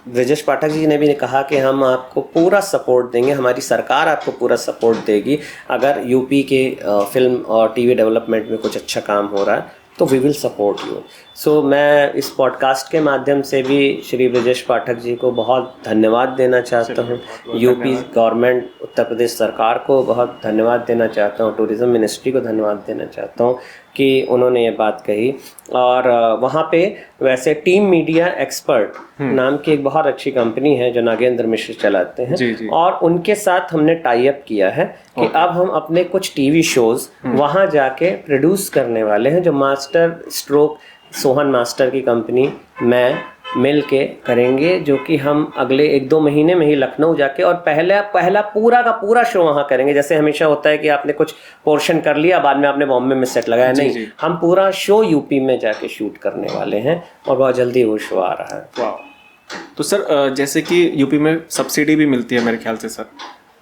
ब्रजेश पाठक जी ने भी कहा कि हम आपको पूरा सपोर्ट देंगे, हमारी सरकार आपको पूरा सपोर्ट देगी अगर यूपी के फिल्म और टीवी डेवलपमेंट में कुछ अच्छा काम हो रहा है तो वी विल सपोर्ट यू। सो मैं इस पॉडकास्ट के माध्यम से भी श्री ब्रजेश पाठक जी को बहुत धन्यवाद देना चाहता हूँ, यूपी गवर्नमेंट, उत्तर प्रदेश सरकार को बहुत धन्यवाद देना चाहता हूँ, टूरिज़्म मिनिस्ट्री को धन्यवाद देना चाहता हूँ कि उन्होंने ये बात कही। और वहाँ पे वैसे टीम मीडिया एक्सपर्ट नाम की एक बहुत अच्छी कंपनी है जो नागेंद्र मिश्र चलाते हैं, जी। और उनके साथ हमने टाई अप किया है कि अब हम अपने कुछ टीवी शोज वहाँ जाके प्रोड्यूस करने वाले हैं, जो मास्टर स्ट्रोक सोहन मास्टर की कंपनी मैं मिल के करेंगे, जो कि हम अगले 1-2 महीने में ही लखनऊ जाके और पहला पूरा का पूरा शो वहाँ करेंगे। जैसे हमेशा होता है कि आपने कुछ पोर्शन कर लिया, बाद में आपने बॉम्बे में सेट लगाया, नहीं, हम पूरा शो यूपी में जाके शूट करने वाले हैं और बहुत जल्दी वो शो आ रहा है। वाह। तो सर, जैसे कि यूपी में सब्सिडी भी मिलती है मेरे ख्याल से सर,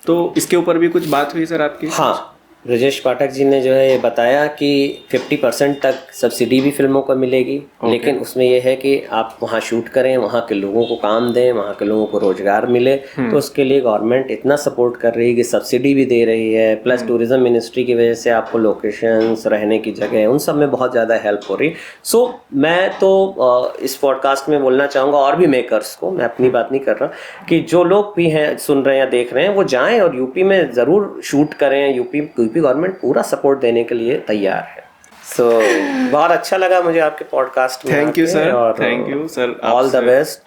तो इसके ऊपर भी कुछ बात हुई सर आपकी? हाँ, ब्रजेश पाठक जी ने जो है ये बताया कि 50% तक सब्सिडी भी फिल्मों को मिलेगी, लेकिन उसमें यह है कि आप वहाँ शूट करें, वहाँ के लोगों को काम दें, वहाँ के लोगों को रोजगार मिले। तो उसके लिए गवर्नमेंट इतना सपोर्ट कर रही है कि सब्सिडी भी दे रही है, प्लस टूरिज्म मिनिस्ट्री की वजह से आपको लोकेशंस, रहने की जगह, उन सब में बहुत ज़्यादा हेल्प हो रही। सो मैं तो इस पॉडकास्ट में बोलना चाहूँगा और भी मेकर्स को, मैं अपनी बात नहीं कर रहा, कि जो लोग भी हैं, सुन रहे हैं या देख रहे हैं, वो जाएँ और यूपी में ज़रूर शूट करें। यूपी गवर्नमेंट पूरा सपोर्ट देने के लिए तैयार है। सो बहुत अच्छा लगा मुझे आपके पॉडकास्ट में। Thank you sir, thank you sir, all the best.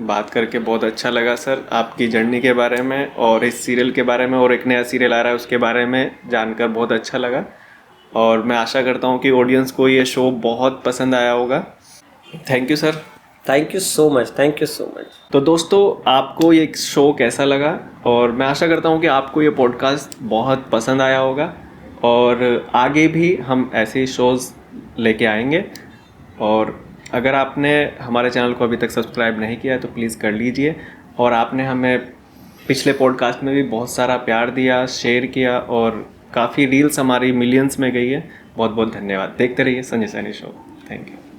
बात करके बहुत अच्छा लगा सर, आपकी जर्नी के बारे में और इस सीरियल के बारे में, और एक नया सीरियल आ रहा है उसके बारे में जानकर बहुत अच्छा लगा। और मैं आशा करता हूँ कि ऑडियंस को ये शो बहुत पसंद आया होगा। Thank you sir. Thank you so much, thank you so much. तो दोस्तों, आपको ये शो कैसा लगा, और मैं आशा करता हूँ कि आपको ये पॉडकास्ट बहुत पसंद आया होगा और आगे भी हम ऐसे ही शोज़ लेके आएंगे। और अगर आपने हमारे चैनल को अभी तक सब्सक्राइब नहीं किया है तो प्लीज़ कर लीजिए। और आपने हमें पिछले पॉडकास्ट में भी बहुत सारा प्यार दिया, शेयर किया और काफ़ी रील्स हमारी मिलियंस में गई है। बहुत बहुत धन्यवाद। देखते रहिए Sanjay Saini show. Thank you.